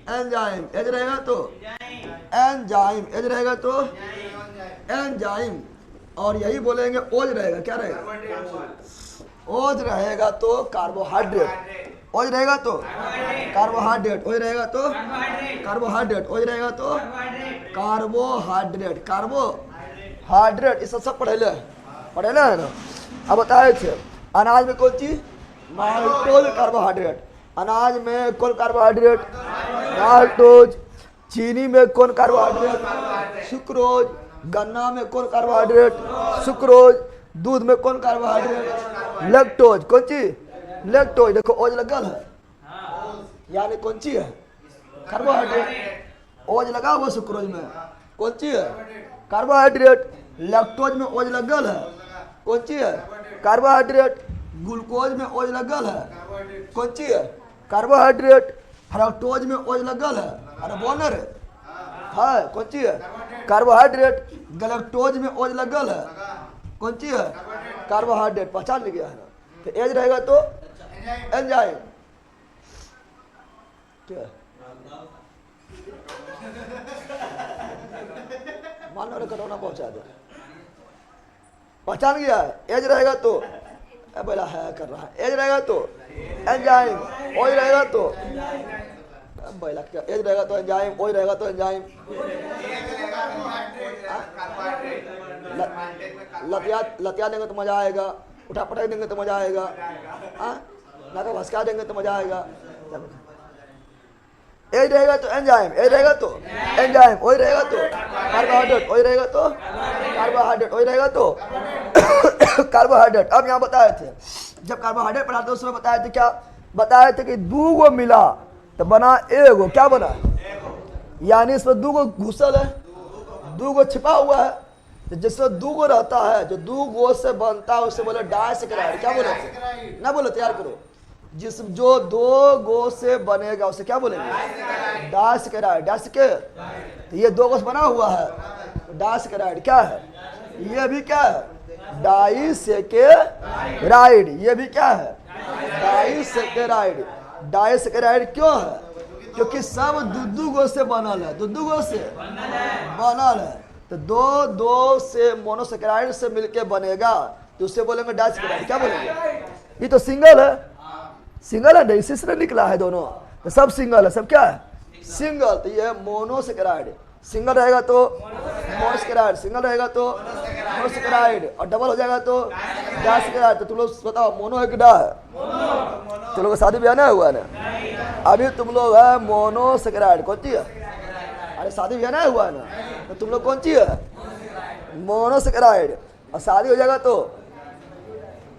एंजाइम, एज रहेगा तो एंजाइम, एज रहेगा तो एंजाइम, और यही बोलेंगे ओज रहेगा, क्या रहेगा ओज रहेगा तो कार्बोहाइड्रेट, ओज रहेगा तो कार्बोहाइड्रेट, ओज रहेगा तो कार्बोहाइड्रेट, ओज रहेगा तो कार्बोहाइड्रेट, कार्बोहाइड्रेट, ये सब पढ़े ले है ना। अब बताए थे अनाज में कौन चीज माल्टोज कार्बोहाइड्रेट, अनाज में कौन कार्बोहाइड्रेट माल्टोज, चीनी में कौन कार्बोहाइड्रेट सुक्रोज, गन्ना में कौन कार्बोहाइड्रेट सुक्रोज, दूध में कौन कार्बोहाइड्रेट लैक्टोज, कौन चीज लैक्टोज। देखो ओज लगल है यानी कौन चीज है कार्बोहाइड्रेट, ओज लगा हुआ सुक्रोज में कौन चीज है कार्बोहाइड्रेट, लैक्टोज में ओज लगल है कौन चीज है कार्बोहाइड्रेट, ग्लूकोज में ओज लगल है कौन चीज है कार्बोहाइड्रेट, फ्रक्टोज में ओज लगल है, अरे बोनर है कौन चीज है कार्बोहाइड्रेट, गलेक्टोज में ओज लगल है कौन चीज है कार्बोहाइड्रेट, पहचान लिया है ना, तो एज रहेगा तो एंजाइम, क्या मान लो कटौना पहुंचा दे, पहचान गया है, एज रहेगा तो बोला है कर रहा है, एज रहेगा तो एंजाइम, ओज रहेगा तो बोला क्या एज रहेगा तो एंजाइम, ओज रहेगा तो एंजाइम, लतिया देंगे तो मजा आएगा, उठा पटक देंगे तो मजा आएगा, नाका भसका देंगे तो मजा आएगा, एज रहेगा तो एंजाइम, एज रहेगा तो एंजाइम, ओज रहेगा तो कार्बोहाइड्रेट, ओज रहेगा तो कार्बोहाइड्रेट, ओज रहेगा तो कार्बोहाइड्रेट। अब यहाँ बताए थे जब कार्बोहाइड्रेट पढ़ाते उसमें बताए थे क्या, बताए थे कि दो गो मिला तो बना एगो, क्या बना यानी इसमें दो गो घुसल है, दो गो छिपा हुआ है, तो जिसमें दो गो रहता है जो दो गो से बनता है उसे बोले डाइसेकेराइड, क्या बोले ना बोले तैयार करो, जिस जो दो गो से बनेगा उसे क्या बोलेंगे? डाइसेकेराइड। डाइसेके तो ये दो गो से बना हुआ है, डाइसेकेराइड क्या है? ये भी क्या है? डाइसेकेराइड। ये भी क्या है? डाइसेकेराइड। डाइसेकेराइड क्यों है? क्योंकि सब दो गो से बनल है, दो गो से बनल है। तो दो से मोनोसेकेराइड से मिलके बनेगा तो उससे बोलेंगे डाइसेकेराइड। क्या बोलेंगे? ये तो सिंगल है, सिंगल है ना, इसी से निकला है दोनों, तो सब सिंगल है, सब क्या है? सिंगल। तो ये मोनोसेकेराइड। सिंगल रहेगा तो मोनोसेकेराइड, सिंगल रहेगा तो मोनोसेकेराइड, और डबल हो जाएगा तो डाइसेकेराइड। तो तुम लोग बताओ मोनो है कि डा है? तुम लोग का शादी ब्याह नहीं हुआ ना? अभी तुम लोग है मोनोसेकेराइड। कौन सी है? अरे शादी ब्याह नहीं हुआ है ना, तो तुम लोग कौन सी है? मोनोसेकेराइड। और शादी हो जाएगा तो,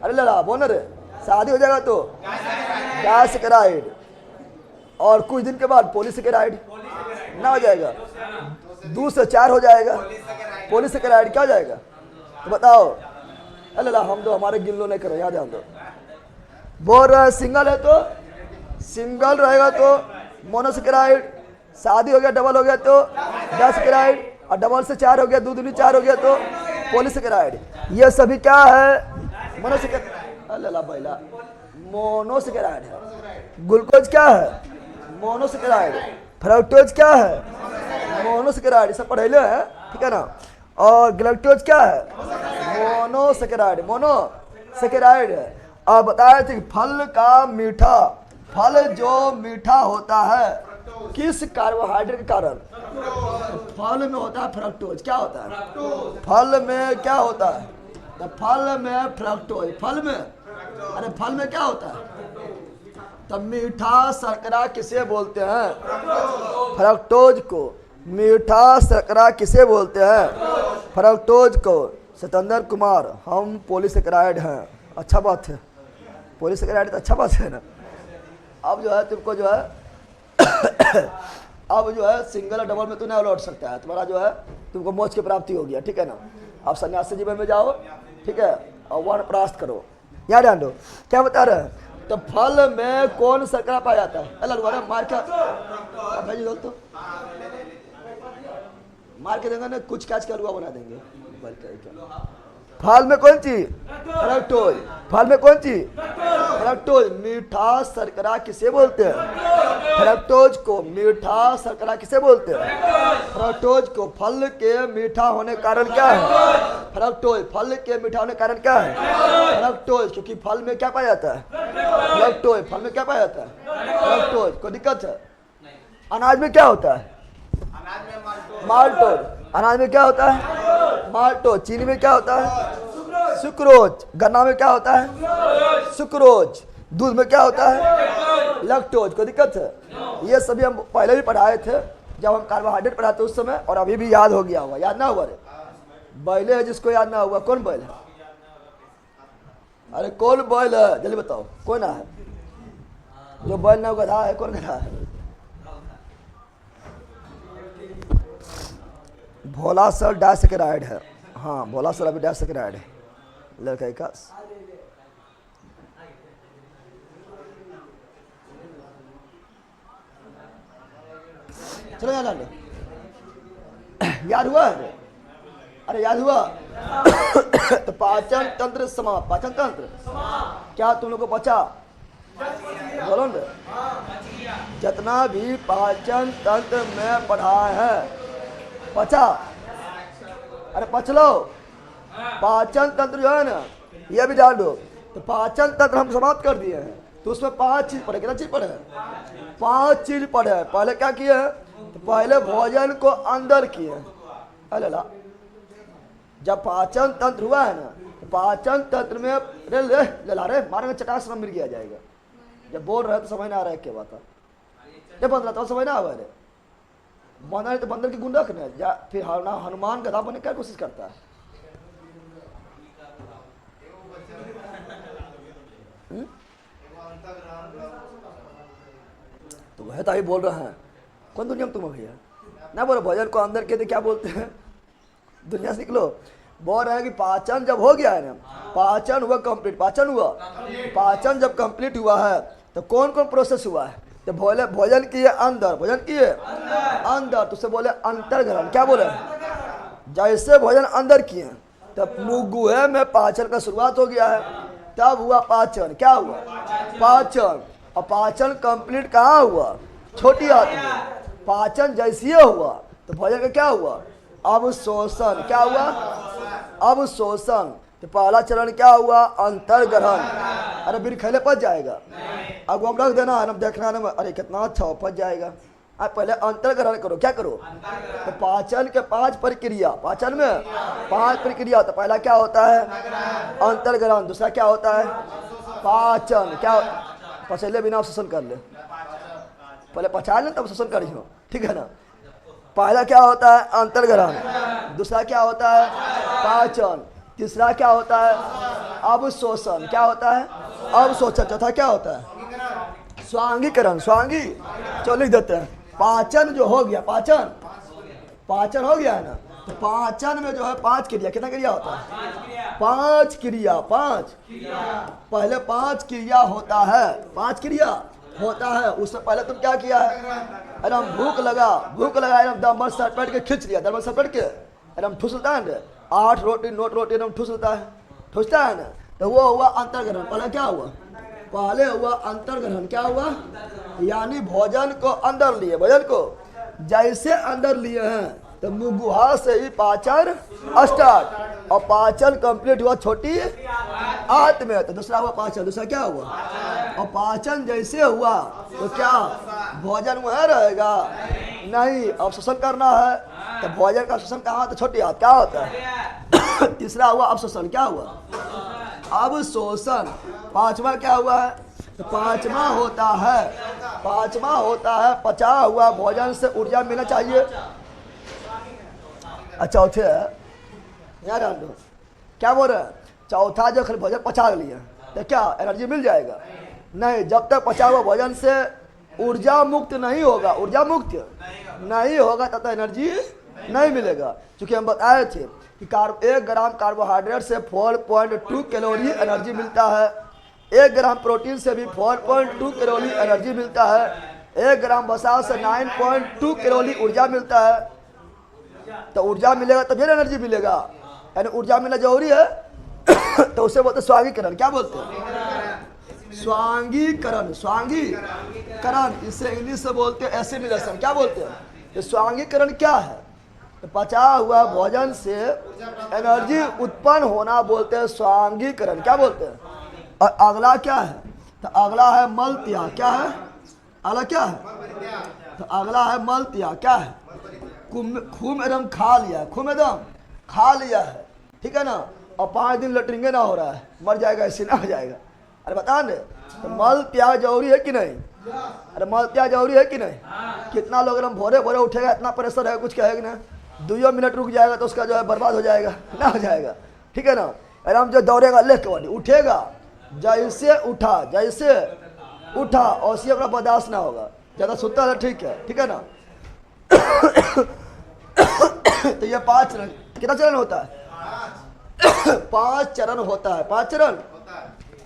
अरे लड़ा बोल रे, शादी हो जाएगा तो डाइसेकेराइड, और कुछ दिन के बाद पॉलीसेकेराइड ना हो जाएगा, 2 से 4 हो जाएगा, पॉलीसेकेराइड क्या हो जाएगा? तो बताओ। अरे ला हम तो हमारे गिल्लो नहीं करो, याद है। बोल रहे सिंगल है तो सिंगल रहेगा तो मोनोसेकेराइड, शादी हो गया डबल हो गया तो डाइसेकेराइड, और डबल से 4 हो गया, 2 दूनी 4 हो गया तो पॉलीसेकेराइड। ये सभी क्या है? मोनोसेकेराइड। अल्लाह बैला मोनोसेकेराइड है। ग्लूकोज क्या है? मोनोसेकेराइड। फ्रक्टोज क्या है? मोनोसेकेराइड। सब पढ़ेले है, ठीक है ना। और ग्लूकोज क्या है? मोनोसेकेराइड। मोनोसेकेराइड है। और बताया थे फल का मीठा, फल जो मीठा होता है किस कार्बोहाइड्रेट के कारण? फल में होता है फ्रक्टोज। क्या होता है? फल में क्या होता है? तो फल में फ्रक्टोज। फल में, अरे फल में क्या होता है? तब मीठा शर्करा किसे बोलते हैं? फ्रक्टोज को। मीठा शर्करा किसे बोलते हैं? फ्रक्टोज को। सतेंद्र कुमार, हम पॉलीसेकेराइड हैं। अच्छा बात है, पॉलीसेकेराइड तो अच्छा बात है ना। अब जो है तुमको जो है अब जो है सिंगल और डबल में तो नहीं लौट सकता है, तुम्हारा जो है तुमको मोक्ष की प्राप्ति हो गया, ठीक है ना। अब सन्यासी जीवन में जाओ, ठीक है, और वानप्रस्थ करो। याद ध्यान दो क्या बता रहे हैं? तो फल में कौन शर्करा पाया जाता है? अल्लाह मार क्या भाई बोल तो मार के देंगे ना, कुछ कैच का हलवा बना देंगे। फल में कौन चीज? फ्रक्टोज। फल में कौन चीज? फ्रक्टोज। मीठा शर्करा किसे बोलते हैं? फ्रक्टोज को। मीठा शर्करा किसे बोलते हैं? फ्रक्टोज को। फल के मीठा होने के कारण क्या है? फ्रक्टोज। फल के मीठा होने के कारण क्या है? फ्रक्टोज। क्योंकि फल में क्या पाया जाता है? फ्रक्टोज। फल में क्या पाया जाता है? फ्रक्टोज। कोई दिक्कत है? अनाज में क्या होता है? माल्टोज। अनाज में क्या होता है? माल्टोज। चीनी में क्या होता है? सुक्रोज। गन्ना में क्या होता है? सुक्रोज। दूध में क्या होता है? लैक्टोज। कोई दिक्कत है? ये सभी हम पहले भी पढ़ाए थे जब हम कार्बोहाइड्रेट पढ़ाते उस समय, और अभी भी याद हो गया हुआ। याद ना हुआ रे? बैले है जिसको याद ना हुआ, कौन बैल है? अरे कौन बैल है जल्दी बताओ, कौन है? जो बैल ना गधा है, कौन गधा है? भोला सर डाइसेकेराइड है। हाँ भोला सर अभी डाइसेकेराइड है लड़का का। चलो याद हुआ? अरे याद हुआ? तो पाचन तंत्र समा, पाचन तंत्र क्या तुम लोग को पचा? बोलो ना, जितना भी पाचन तंत्र में पढ़ा है पचा। अरे पच लो। पाचन तंत्र जो है ना, ये भी जान लो। तो पाचन तंत्र हम समाप्त कर दिए हैं, तो उसमें 5 चीज पढ़े। कितना चीज पढ़े? 5 चीज पढ़े। पहले क्या किए हैं? तो पहले भोजन को अंदर किए। अरे ला, जब पाचन तंत्र हुआ है ना, तो पाचन तंत्र में रे मारेंगे चटास मिल गया जाएगा। जब बोल रहे तो समझ ना आ रहा है क्या बात है? जब बंद रहा तो समझ ना आ रहा है। बंदर तो बंदर की गुंडा करने जा, फिर हनुमान गधा बनने की कोशिश करता है। तो वह तो अभी बोल रहे हैं, कौन दुनिया में तुम भैया ना बोलो भोजन को अंदर के थे, क्या बोलते हैं? दुनिया से निकलो। बोल रहे हैं कि पाचन जब हो गया है ना, पाचन हुआ कंप्लीट, पाचन हुआ, पाचन जब कंप्लीट हुआ है तो कौन कौन प्रोसेस हुआ है? तो बोले भोजन किए अंदर, भोजन किए अंदर, तो उसे बोले अंतर्ग्रहण। क्या बोले? जैसे भोजन अंदर किए तब मुगुहे में पाचन का शुरुआत हो गया है, तब हुआ पाचन। क्या हुआ? पाचन। और पाचन कंप्लीट कहाँ हुआ? छोटी आंत में। पाचन जैसे हुआ तो भोजन का क्या हुआ? अब शोषण। क्या हुआ? अब शोषण। तो पहला चरण क्या हुआ? अंतर्ग्रहण। अरे बिर खैले पच जाएगा, अब हम रख देना है ना, देखना ना, अरे कितना अच्छा पच जाएगा। आप पहले अंतर्ग्रहण करो। क्या करो? तो पाचन के 5 प्रक्रिया, पाचन में 5 प्रक्रिया होता है। पहला क्या होता है? अंतर्ग्रहण। दूसरा क्या होता है? पाचन। क्या? पचले बिना शोषण कर ले, पहले पचा ले तब शोषण करियो, ठीक है ना। पहला क्या होता है? अंतर्ग्रहण। दूसरा क्या होता है? पाचन। तीसरा क्या होता है? अब शोषण। क्या होता है? अब शोषण। चौथा क्या होता है? स्वांगीकरण। स्वांगी, चलो लिख देते हैं। पाचन जो हो गया, पाचन, पाचन हो गया है ना, तो पाचन में जो है 5 क्रिया। कितना क्रिया होता है? 5 क्रिया। 5 पहले 5 क्रिया होता है, 5 क्रिया होता है। उससे पहले तुम क्या किया है? एकदम भूख लगा, भूख लगा, एकदम दमबल सटपट के खींच लिया, दमबल सटपट के एकदम ठुसलता है ना, 8 रोटी 9 रोटी एकदम ठुसलता है, ठुसता है ना, तो वो हुआ अंतर्ग्रहण। पहले क्या हुआ? पहले हुआ अंतर्ग्रहण। क्या हुआ? यानी भोजन को अंदर लिए, भोजन को जैसे अंदर लिए हैं तो मुगुहा से ही पाचन स्टार्ट, और पाचन कंप्लीट हुआ छोटी आंत में। तो दूसरा हुआ पाचन। दूसरा क्या हुआ? और पाचन जैसे हुआ तो क्या भोजन वह रहेगा? नहीं, अब शोषण करना है। तो भोजन का शोषण कहाँ? तो छोटी आंत। क्या होता है? तीसरा हुआ अब शोषण। क्या हुआ? अब शोषण। पांचवा क्या हुआ है? तो पांचवा होता है, पांचवा होता है पचा हुआ भोजन से ऊर्जा मिलना चाहिए। चौथे यार क्या बोल रहे हैं? चौथा जो खाली भोजन पचा लिया तो क्या एनर्जी मिल जाएगा? नहीं, जब तक पचा हुआ भोजन से ऊर्जा मुक्त नहीं होगा, ऊर्जा मुक्त नहीं होगा तब तक एनर्जी नहीं मिलेगा। क्योंकि हम बताए थे कि 1 ग्राम कार्बोहाइड्रेट से 4.2 कैलोरी एनर्जी मिलता है, 1 ग्राम प्रोटीन से भी 4.2 कैलोरी एनर्जी मिलता है, 1 ग्राम वसा से 9.2 कैलोरी ऊर्जा मिलता है। तो ऊर्जा मिलेगा तभी एनर्जी मिलेगा, यानी ऊर्जा मिलना जरूरी है। तो उसे बोलते स्वांगीकरण। क्या बोलते हैं? स्वांगीकरण। स्वांगीकरण, इसे इंग्लिश से बोलते हैं एसिमिलेशन। क्या बोलते हैं? तो स्वांगीकरण क्या है? तो पचा हुआ भोजन से एनर्जी उत्पन्न होना बोलते हैं स्वांगीकरण। क्या बोलते हैं? और अगला क्या है? तो अगला है मल त्याग। क्या है? अगला क्या है? तो अगला है मल त्याग। क्या है? खून एकदम खा लिया, खून एकदम खा लिया है, ठीक है ना, और 5 दिन लटरिंगे ना हो रहा है, मर जाएगा, ऐसे ना हो जाएगा। अरे बता दे, तो मल त्याग जरूरी है कि नहीं? अरे मल त्याग जरूरी है कि नहीं? कितना लोग एकदम भोरे भोरे उठेगा, इतना प्रेशर है, कुछ कहेगा ना, 2 मिनट रुक जाएगा तो उसका जो है बर्बाद हो जाएगा, ना हो जाएगा, ठीक है ना। एकदम जो दौड़ेगा ले के उठेगा, जैसे उठा, जैसे उठा और उसी अपना बर्दाश्त ना होगा, ज़्यादा सुनता है, ठीक है ना। तो ये 5 चरण, कितना चरण होता है? 5 चरण होता है, 5 चरण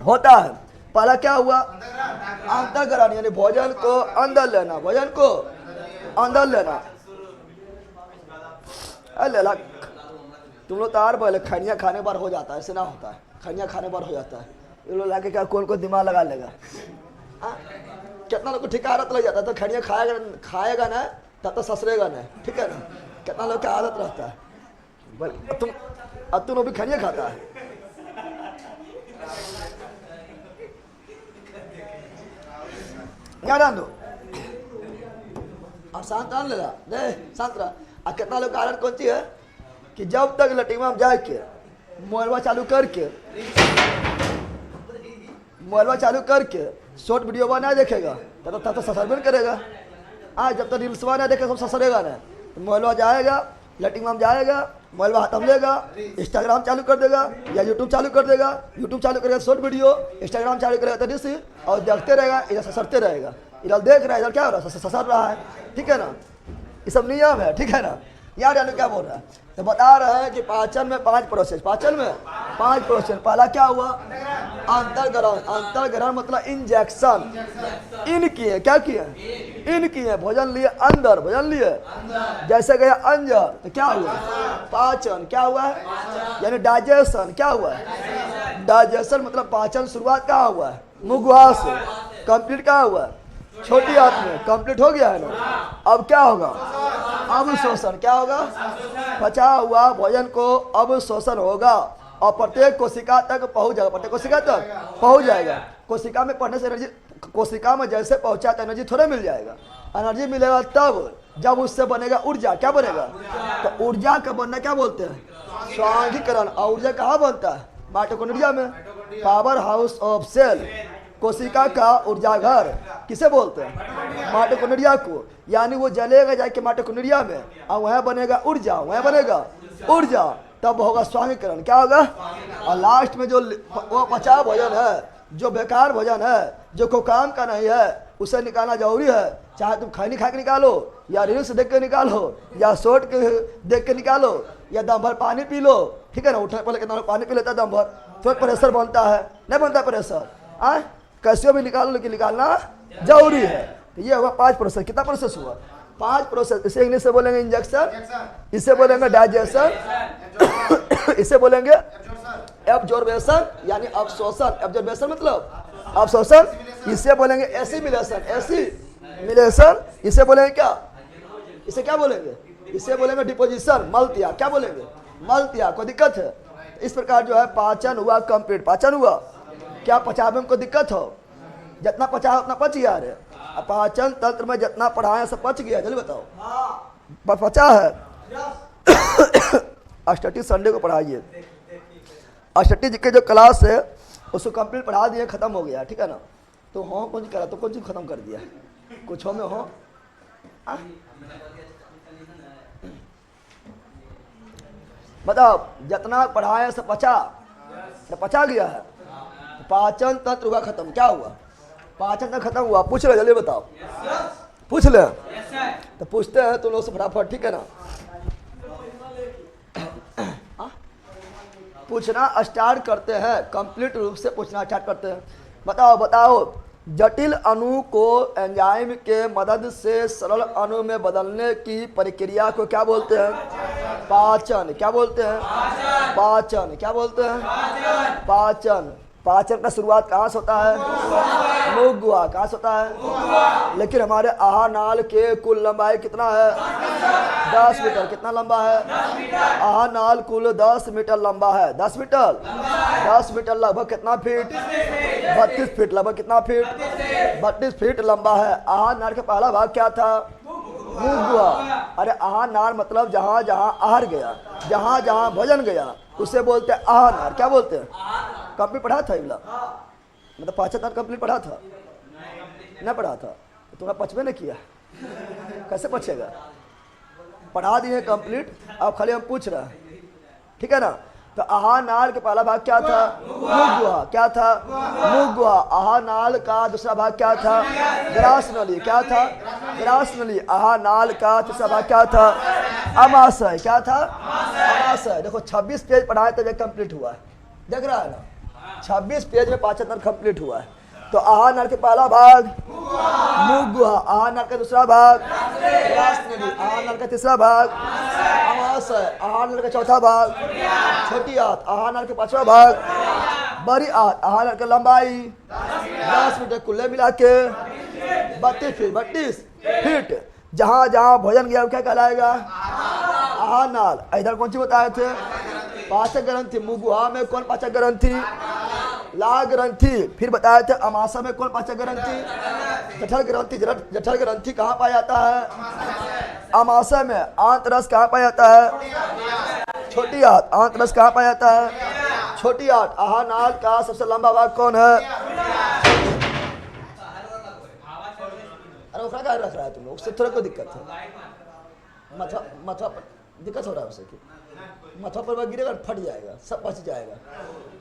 होता है। पहला क्या हुआ? अंतर्ग्रहण, यानी भोजन को अंदर लेना, भोजन को अंदर लेना। अल्लाह, तुम लोग तार पहले खनिया खाने बार हो जाता है, ऐसे ना होता है, खनिया खाने बार हो जाता है। ये लोग लाके क्या कौन को दिमाग लगा लेगा? कितना लोग को ठिका आदत लग जाता है, तो खनिया खाएगा ना तब तो ससरेगा ना, ठीक है ना। कितना लोग की आदत रहता है, तुम लोग भी खनिया खाता है। क्या डाल दो, अब शांत रह लेगा, नहीं शांत रह। और कितना लोग कारण कौन सी है कि जब तक लटीमा में जाके मोबाइलवा चालू करके शॉर्ट वीडियो बना देखेगा तब तो ससरबन करेगा। जब तक रील्सवा ना देखे सब ससरेगा ना। मोबाइलवा जाएगा, लटीमा में जाएगा, मोबाइलवा हाथ में लेगा, इंस्टाग्राम चालू कर देगा या यूट्यूब चालू कर देगा, यूट्यूब चालू करेगा शॉर्ट वीडियो, इंस्टाग्राम चालू करेगा तो रील्स, और देखते रहेगा, इधर ससरते रहेगा, इधर देख रहा है, इधर क्या हो रहा है, ससर रहा है, ठीक है ना। ये सब नियम है, ठीक है ना। यार यानी क्या बोल रहा है? तो बता रहे हैं कि पाचन में 5 प्रोसेस, पाचन में 5 प्रोसेस। पहला क्या हुआ? अंतर्ग्रहण। अंतर्ग्रहण मतलब इंजेक्शन। इन किए, क्या किए? इन किए, भोजन लिए अंदर, भोजन लिए जैसे गया अंदर, तो क्या हुआ? पाचन। क्या हुआ है? यानी डाइजेशन। क्या हुआ है? डाइजेशन मतलब पाचन शुरुआत कहाँ हुआ है? मुगवा से। कंप्लीट कहाँ हुआ है? छोटी आंत में। कंप्लीट हो गया है ना? अब क्या होगा? अब शोषण। क्या होगा? पचा हुआ भोजन को अब शोषण होगा और प्रत्येक कोशिका तक पहुंच जाएगा। प्रत्येक कोशिका तक पहुंच जाएगा। कोशिका में पढ़ने से एनर्जी, कोशिका में जैसे पहुंचा तो एनर्जी थोड़ा मिल जाएगा। एनर्जी मिलेगा तब जब उससे बनेगा ऊर्जा। क्या बनेगा? तो ऊर्जा का बनना क्या बोलते हैं? स्वांगीकरण। और ऊर्जा कहाँ बनता है? माइटोकॉन्ड्रिया में। पावर हाउस ऑफ सेल, कोशिका का ऊर्जा घर किसे बोलते हैं? माइटोकॉन्ड्रिया को। यानी वो जलेगा जाके माइटोकॉन्ड्रिया में और वह बनेगा ऊर्जा, वह बनेगा ऊर्जा, तब होगा स्वांगीकरण। क्या होगा? और लास्ट में जो वो पचा भोजन है, जो बेकार भोजन है, जो कोई काम का नहीं है, उसे निकालना जरूरी है। चाहे तुम खैनी खा के निकालो, या रील्स देख के निकालो, या शॉर्ट के देख के निकालो, या दम भर पानी पी लो। ठीक है ना? उठने पहले कितना पानी पी लेता है दम भर, तो प्रेशर बनता है, नहीं बनता प्रेशर? कैसे भी निकालो, लेकिन निकालना जरूरी है। तो ये हुआ 5 प्रोसेस। कितना प्रोसेस हुआ? 5 प्रोसेस। इसे इंग्लिश से बोलेंगे इंजेक्शन, इसे बोलेंगे डाइजेशन, इसे बोलेंगे एब्जॉर्बेशन यानी अवशोषण। एब्जॉर्बेशन मतलब अवशोषण। इसे बोलेंगे एसिमिलेशन, एसिमिलेशन। इसे बोलेंगे क्या? इसे क्या बोलेंगे? इसे बोलेंगे डिपोजिशन, मल त्याग। क्या बोलेंगे? मल त्याग। कोई दिक्कत है? इस प्रकार जो है पाचन हुआ कंप्लीट। पाचन हुआ। क्या पचावे में कोई दिक्कत हो? जितना पचा उतना पच गया रे। पाचन तंत्र में जितना पढ़ाया सब पच गया। जल्दी बताओ। पचा है। स्टडी संडे को पढ़ाइए। स्टडी जी के जो क्लास है उसको कंप्लीट पढ़ा दिए, खत्म हो गया। ठीक है ना? तो हो कुछ करा तो कुछ खत्म कर दिया, कुछ हो में हो। बताओ, जितना पढ़ाया सब पचा, सब पचा गया है। पाचन तंत्र हुआ खत्म। क्या हुआ? पाचन तंत्र खत्म हुआ। पूछ ले, जल्दी बताओ। पूछ ले। तो पूछते हैं तुम लोग से फटाफट। ठीक है ना? पूछना स्टार्ट करते हैं, कंप्लीट रूप से पूछना स्टार्ट करते हैं। बताओ बताओ, जटिल अणु को एंजाइम के मदद से सरल अणु में बदलने की प्रक्रिया को क्या बोलते हैं? पाचन। क्या बोलते हैं? पाचन। क्या बोलते हैं? पाचन। पाचन का शुरुआत कहाँ से होता है? मुगवा। कहाँ से होता है? लेकिन हमारे आहार नाल के कुल लंबाई कितना है? 10 मीटर। कितना लंबा है? आहार नाल कुल 10 मीटर लंबा है। 10 मीटर। 10 मीटर लगभग कितना फीट? 32 फीट। लगभग कितना फीट? 32 फीट लंबा है। आहार नाल का पहला भाग क्या था? मुगवा। अरे आहार नाल मतलब जहाँ जहाँ आहार गया, जहाँ जहाँ भोजन गया, उसे बोलते हैं आहार नाल। क्या बोलते हैं? कंप्लीट पढ़ा था इबला? मतलब पाचन तंत्र कंप्लीट पढ़ा था? नहीं पढ़ा था? तुम्हें पचवे नहीं किया, कैसे पचेगा? पढ़ा दिए कंप्लीट, अब खाली हम पूछ रहे हैं। ठीक है ना? तो आहार नाल के पहला भाग क्या था? मुगवा। क्या था? मुगवा। आहार नाल का दूसरा भाग क्या था? ग्रास नली। क्या था? ग्रास नली। आहार नाल का तीसरा भाग क्या था? अमाशय। क्या था? अमाशय। देखो 26 पेज पढ़ाए तब ये कंप्लीट हुआ है। देख रहा है ना? 26 पेज में पाचन तंत्र कंप्लीट हुआ है। तो आहार नाल के पहला भाग मुगवा, आहार नाल का दूसरा भाग ग्रास नली, आहार नाल का तीसरा भाग अमाशय, आहार नाल का चौथा भाग छोटी आंत, आहार नाल के पांचवा भाग बड़ी आंत। आहार नाल की लंबाई 10 मीटर, कुल्ले मिला के 32 फीट। जहाँ जहाँ भोजन गया क्या कहलाएगा? आहार नाल। इधर कौन सी बताए थे? पाचक ग्रंथि। मुगवा में कौन पाचक ग्रंथि? लाल ग्रंथि। फिर बताया था अमाशय में कौन पाचक ग्रंथि? जठर ग्रंथि। जठर ग्रंथि कहाँ पाया जाता है? अमाशय में। आंतरस कहाँ पाया जाता है? छोटी आंत। आंतरस कहाँ पाया जाता है? छोटी आंत। आहार नाल का सबसे लंबा भाग कौन है? अरे क्या रख रहा है तुम लोग? उससे थोड़ा कोई दिक्कत है? मथवा पर दिक्कत हो रहा है उससे कि मथवा पर गिरेगा फट जाएगा, सब बच जाएगा।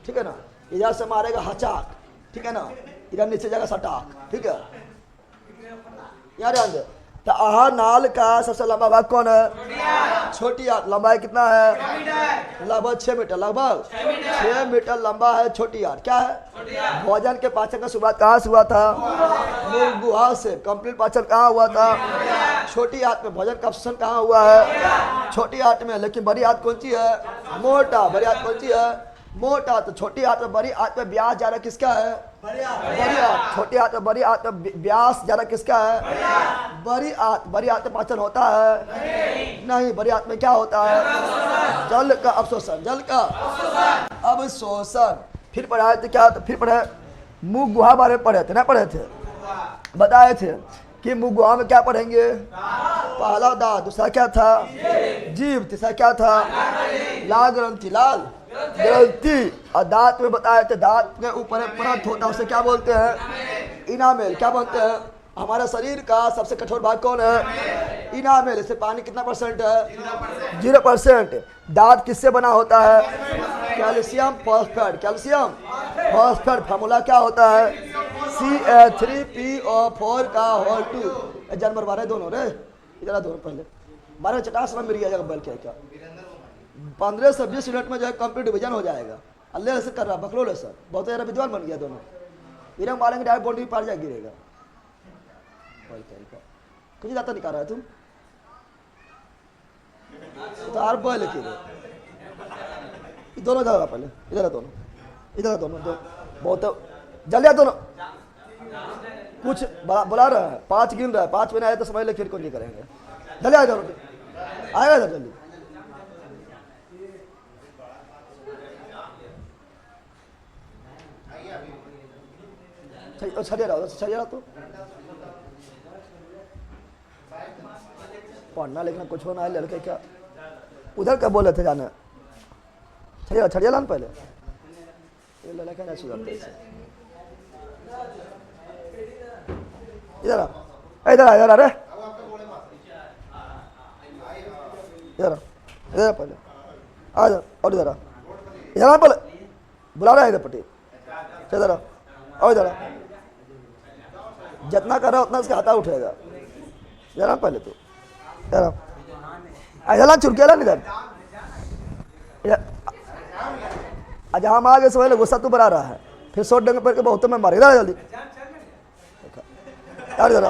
ठीक है ना? इधर से मारेगा हचाक। ठीक है ना? इधर नीचे जाएगा सटाक। ठीक है? यहाँ ध्यान दे। तो आहार नाल का सबसे लंबा भाग कौन है? छोटी आंत लंबाई कितना है? लगभग 6 मीटर, लगभग 6 मीटर लंबा है छोटी आंत। क्या है? भोजन के पाचन का शुरुआत कहाँ से हुआ था? मुंह गुहा से। कंप्लीट पाचन कहाँ हुआ था? छोटी आंत में। भोजन का अवशोषण कहाँ हुआ है? छोटी आंत में। लेकिन बड़ी आंत कौन सी है? मोटा। बड़ी आंत कौन सी है? मोटा। तो छोटी आंत में बड़ी आंत में व्यास ज्यादा किसका है? बड़ी आंत। छोटी आंत में बड़ी आंत में व्यास ज्यादा किसका है? बड़ी आंत। बड़ी आंत में पाचन होता है? नहीं। बड़ी आंत में क्या होता है? जल का अवशोषण। जल का अवशोषण। फिर पढ़ाए थे क्या? फिर पढ़े मुंह गुहा बारे में पढ़े थे ना? पढ़े थे, बताए थे कि मुंह गुहा में क्या पढ़ेंगे? पहला दांत, दूसरा क्या था? जीभ, तीसरा क्या था? लाल ग्रंथि। लाल ग्रंथि। और दांत में बताए थे दांत के ऊपर एक परत होता है, उसे क्या बोलते हैं? इनामेल। क्या बोलते हैं? हमारे शरीर का सबसे कठोर भाग कौन है? इनामेल। इससे पानी कितना परसेंट है? 0%। दांत किससे बना होता है? Calcium phosphate. Calcium phosphate. Formula क्या होता है? CH3PO4 का होल 2। जानवर मारे दोनों रे, इधर दोनों पहले मारे चटास में मिल गया बल क्या 15 से 20 मिनट में जो है कंप्लीट डिवीजन हो जाएगा। अल्लाह से कर रहा बकलोल सर, बहुत ज़्यादा विद्वान बन गया दोनों। इरंग मारेंगे डायरेक्ट बॉडी पार जा गिरेगा। कुछ जाता निकाल रहा है तुम तो आर बॉय लेके दोनों इधर पहले, इधर दोनों, इधर दोनों दो बहुत जल्दी दोनों। कुछ बुला रहा है, 5 गिन रहा है, 5 में आए तो समझ ले फिर कुछ नहीं करेंगे। जल्दी आ जाओ, आएगा इधर जल्दी। छड़िया रहा, छड़िया तो पढ़ना लिखना कुछ होना है लड़के क्या। उधर क्या बोले थे जाने? छड़िया छड़िया लान पहले ये लड़का ना सुधरते इसे। इधर आ, इधर आ, इधर आ रे, इधर इधर पहले आ जा। और इधर आ, इधर आ पहले, बुला रहा है इधर पट्टी। इधर आ और इधर आ, जितना कर रहा है उतना उसका हाथा उठेगा। इधर आ पहले, तू इधर आ, इधर चुरके ला इधर। जहाँ हम आगे समझ लो गुस्सा तू बना रहा है, फिर सोट डंगे पर के बहुत में मारे। इधर जल्दी यार, इधर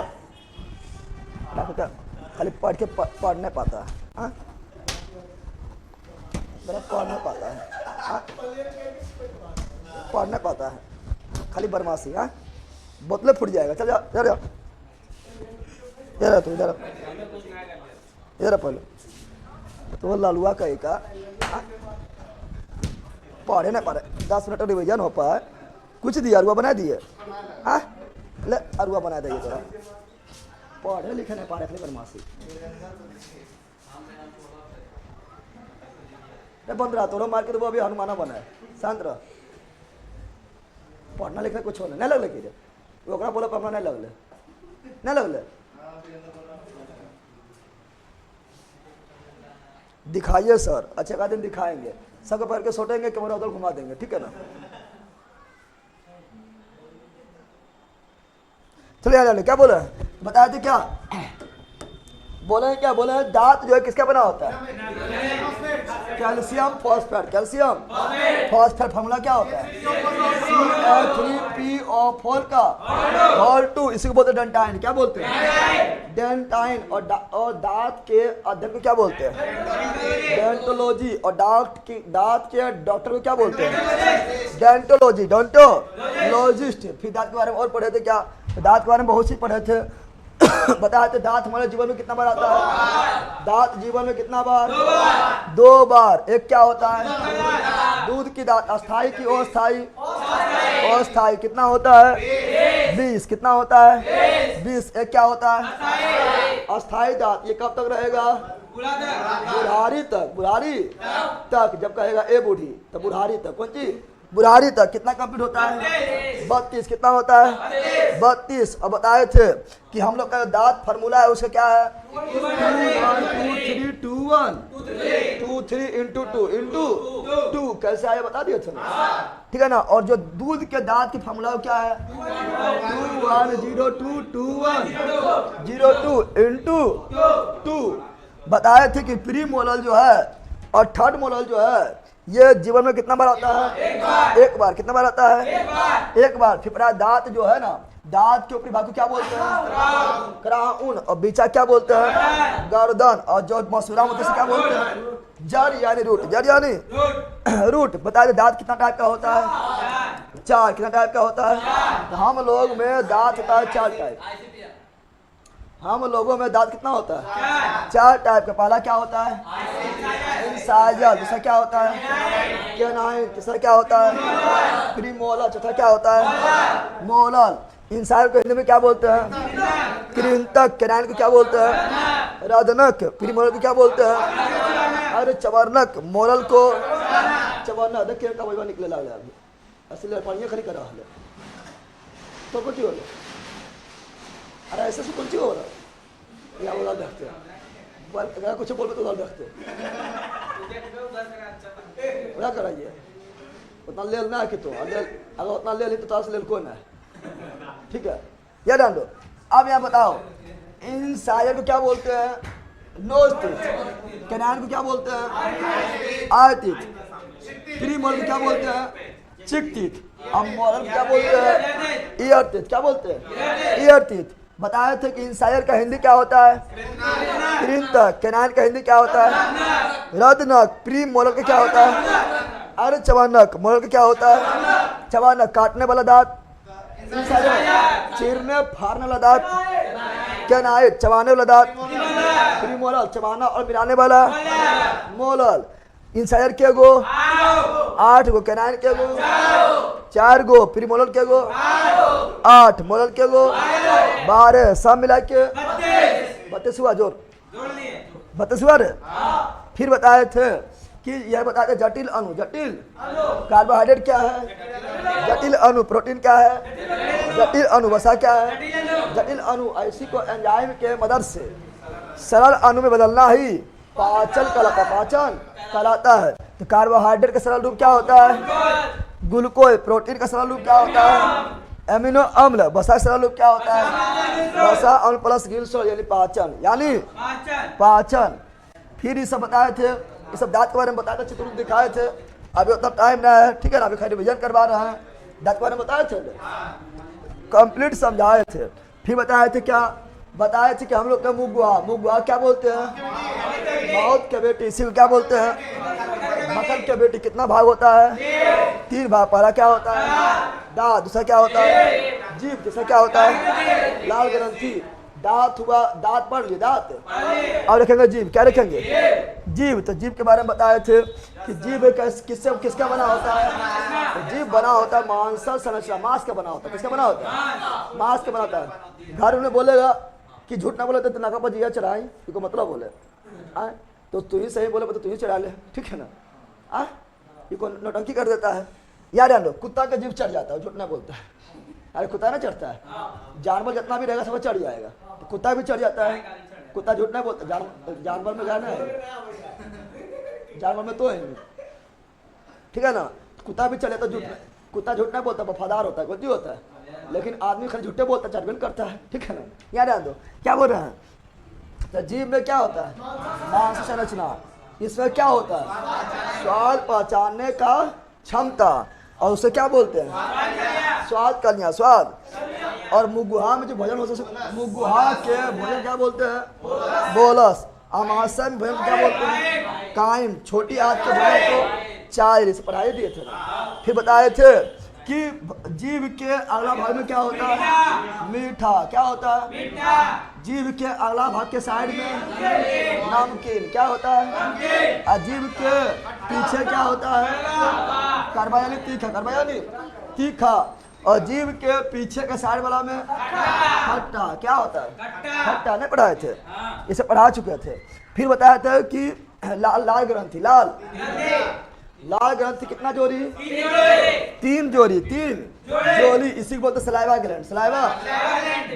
खाली पढ़ के पढ़ नहीं पाता है, पढ़ नहीं पाता है, पढ़ नहीं पाता है, खाली बदमाशी। हाँ बोतलें फूट जाएगा। चल जा, इधर जा, इधर तू, इधर इधर पहले तो लालुआ कहे का पढ़े नहीं पा रहे। 10 मिनट रिविजन हो पाए, कुछ दिया अरुआ बना दिए। हाँ ले अरुआ बना दिए तोरा, पढ़े लिखे नहीं पा रहे, खाली बदमाशी। बंद रहा तोड़ा मार के तो अभी हनुमाना बना है। शांत रह, पढ़ना लिखना कुछ होने नहीं लगले कि ओकरा बोलो पढ़ना नहीं लगले, नहीं लगले। दिखाइए सर, अच्छे का दिन दिखाएंगे, सबको पढ़ के सोटेंगे, कैमरा उधर घुमा देंगे, ठीक है ना। चलिए आ जाने, क्या बोले बताए थे? क्या बोले हैं? क्या बोले हैं? दांत जो है किसका बना होता है? Calcium phosphate. Calcium phosphate formula क्या होता है? CH3PO4 का होल 2। इसी को बोलते हैं डेंटाइन। क्या बोलते हैं? डेंटाइन। और दांत के अध्ययन को क्या बोलते हैं? डेंटोलॉजी। और दांत के डॉक्टर को क्या बोलते हैं? डेंटोलॉजी, डेंटोलॉजिस्ट। फिर दांत के बारे में और पढ़े थे क्या? दांत के बारे में बहुत सी पढ़े थे। बताए थे दांत हमारे जीवन में कितना बार आता है? दांत जीवन में कितना बार? 2 बार। एक क्या होता है? दूध की दांत, अस्थाई की अस्थाई? अस्थाई। कितना होता है? 20। कितना होता है? 20। एक क्या होता है? अस्थाई दांत। ये कब तक रहेगा? बुढ़ारी तक। बुढ़ारी तक जब कहेगा ए बूढ़ी तो बुढ़ारी तक। कौन सी? बुढ़ारी तक। कितना कंप्लीट होता है? 32। कितना होता है? 32। अब बताए थे कि हम लोग का दांत फार्मूला है उसका क्या है? 2 1 2 3 2 1 2 3 इंटू 2 इंटू 2। कैसे आया बता दिए थे, ठीक है ना। और जो दूध के दांत की फार्मूला क्या है? 2 1 0 2 2 1 0 2 इंटू 2। बताए थे कि प्री मोलल जो है और थर्ड मोलल जो है ये जीवन में कितना बार आता है? एक बार। कितना बार आता है? एक बार। फिर दांत जो है ना, दांत के ऊपरी भाग को क्या बोलते हैं? क्राउन। और बीचा क्या बोलते हैं? गर्दन। और जो मसूरा होता है क्या बोलते हैं? जड़ यानी रूट। जड़ यानी रूट। बताइए दांत कितना टाइप का होता है? 4। कितना टाइप का होता है? तो हम लोग में दांत होता है 4 टाइप। हम लोगों में दांत कितना होता है? 4 टाइप का। पहला क्या होता है? इंसाइजर। दूसरा क्या होता है? कैनाइन। तीसरा क्या होता है? प्रीमोलर। चौथा क्या होता है? मोलर। इंसाइजर को हिंदी में क्या बोलते हैं? कृंतक। कैनाइन को क्या बोलते हैं? रदनक। प्रीमोलर को क्या बोलते हैं? अरे चवर्णक। मोलर को चवर्णक। देखिए का वही निकले लगे अभी असली पढ़िए खड़ी करा हले तो कुछ हो अरे ऐसे से कुछ हो रहा या उधर देखते अगर कुछ बोल तो उधर देखते क्या कराइए उतना ले ना कि तो अगर उतना ले ली तो तार से ले कौन है? ठीक है, ये डाल दो। अब यहाँ बताओ इन सायर को क्या बोलते हैं? Knows teeth. कैनाइन को क्या बोलते हैं? आई टीथ। प्रीमोलर को क्या बोलते हैं? चिक टीथ। अब मोलर को क्या बोलते हैं? Year teeth. क्या बोलते हैं? Year teeth. बताए थे कि इंसायर का हिंदी क्या होता है? कृंतक। कैनाइन का हिंदी क्या होता है? रदनक। प्रीमोलर का क्या होता है? अरे चवानक। मोलर का क्या होता है? चवानक। काटने वाला दांत। चीरने फाड़ने वाला दांत। कैनाइन चबाने वाला दांत। प्रीमोलर चबाना और मिलाने वाला। मोलर। इंसायर के गो? 8 गो। कैनाइन के गो? 4 गो। प्रीमोलर के गो? 8। मोलर के गो? 12। सब मिला के 32 हुआ। जोर 32 हुआ रे। फिर बताए थे कि यह बताए थे जटिल अणु। जटिल कार्बोहाइड्रेट क्या है? जटिल अणु। प्रोटीन क्या है? जटिल अणु। वसा क्या है? जटिल अणु। ऐसी को एंजाइम के मदद से सरल अणु में बदलना ही पाचन कहलाता है। तो कार्बोहाइड्रेट का सरल रूप क्या होता है? ग्लूकोज। प्रोटीन का सरल रूप क्या होता है? एमिनो अम्ल। वसा का सरल रूप क्या होता है? वसा अम्ल प्लस गिल्सोल यानी पाचन। यानी पाचन। फिर ये सब बताए थे, ये सब दांत के बारे में बताए थे, चित्र दिखाए थे। अभी उतना टाइम ना है, ठीक है ना, अभी खाली रिविजन करवा रहे हैं। दांत के बारे में बताए थे, कंप्लीट समझाए थे। फिर बताए थे क्या? बताए थे कि हम लोग का मुगुआ क्या बोलते हैं? Mouth cavity. इसी को क्या बोलते हैं? मकल कैविटी। कितना भाग होता है? 3 भाग। पहला क्या होता है? दांत। दूसरा क्या होता है? जीभ। तीसरा क्या होता है? लाल ग्रंथि। दांत हुआ, दांत पढ़ लिए दांत। अब रखेंगे जीभ। क्या रखेंगे? जीभ। तो जीभ के बारे में बताए थे कि जीभ किसका बना होता है? तो जीभ बना होता है मांसल संरचना, मांस का बना होता है। किसका बना होता है? मांस का बना होता है। घर में बोलेगा कि झूठ ना बोले तो नाका पर जिया चढ़ाई, इसको मतलब बोले आए तो तू ही सही बोले तो तू ही चढ़ा ले, ठीक है ना? ये को नौटंकी कर देता है। याद जान लो, कुत्ता का जीभ चढ़ जाता है, झूठ ना बोलता है। अरे कुत्ता ना चढ़ता है, जानवर जितना भी रहेगा सब चढ़ जाएगा, तो कुत्ता भी चढ़ जाता है। कुत्ता झूठ नहीं बोलता। जानवर में जाना है, जानवर में तो है, ठीक है ना? कुत्ता भी चढ़ जाता है, कुत्ता झूठ नहीं बोलता, वफादार होता है, गलती होता है। लेकिन आदमी खाली झूठे बोलता है, चढ़बन करता है, ठीक है ना? याद जान दो क्या बोल रहे हैं। तो जीभ में क्या होता है? मांस संरचना। इसमें क्या होता है? स्वाद पहचानने का क्षमता। और उसे क्या बोलते हैं? स्वाद कन्या, स्वाद। और मुगुहा में जो भोजन होता है, मुगुहा के भोजन क्या बोलते हैं? बोलस। अमाशय में भोजन क्या बोलते हैं? काइम। छोटी आंत के भोजन को चाय। इसे पढ़ाई दिए थे। फिर बताए थे कि जीभ के अगला भाग में क्या होता है? मीठा। क्या होता है? जीभ के अगला भाग के साइड में नमकीन। क्या होता है? और जीभ के पीछे क्या होता है? करवा यानी तीखा। करवा यानी तीखा। और जीभ के पीछे के साइड वाला में खट्टा। क्या होता है? खट्टा। नहीं पढ़ाए थे, इसे पढ़ा चुके थे। फिर बताया था कि लाल ग्रंथि। लाल ग्रंथि कितना जोड़ी? 3 जोड़ी। 3 जोड़ी। इसी को बोलते सलाइवा ग्लैंड। Saliva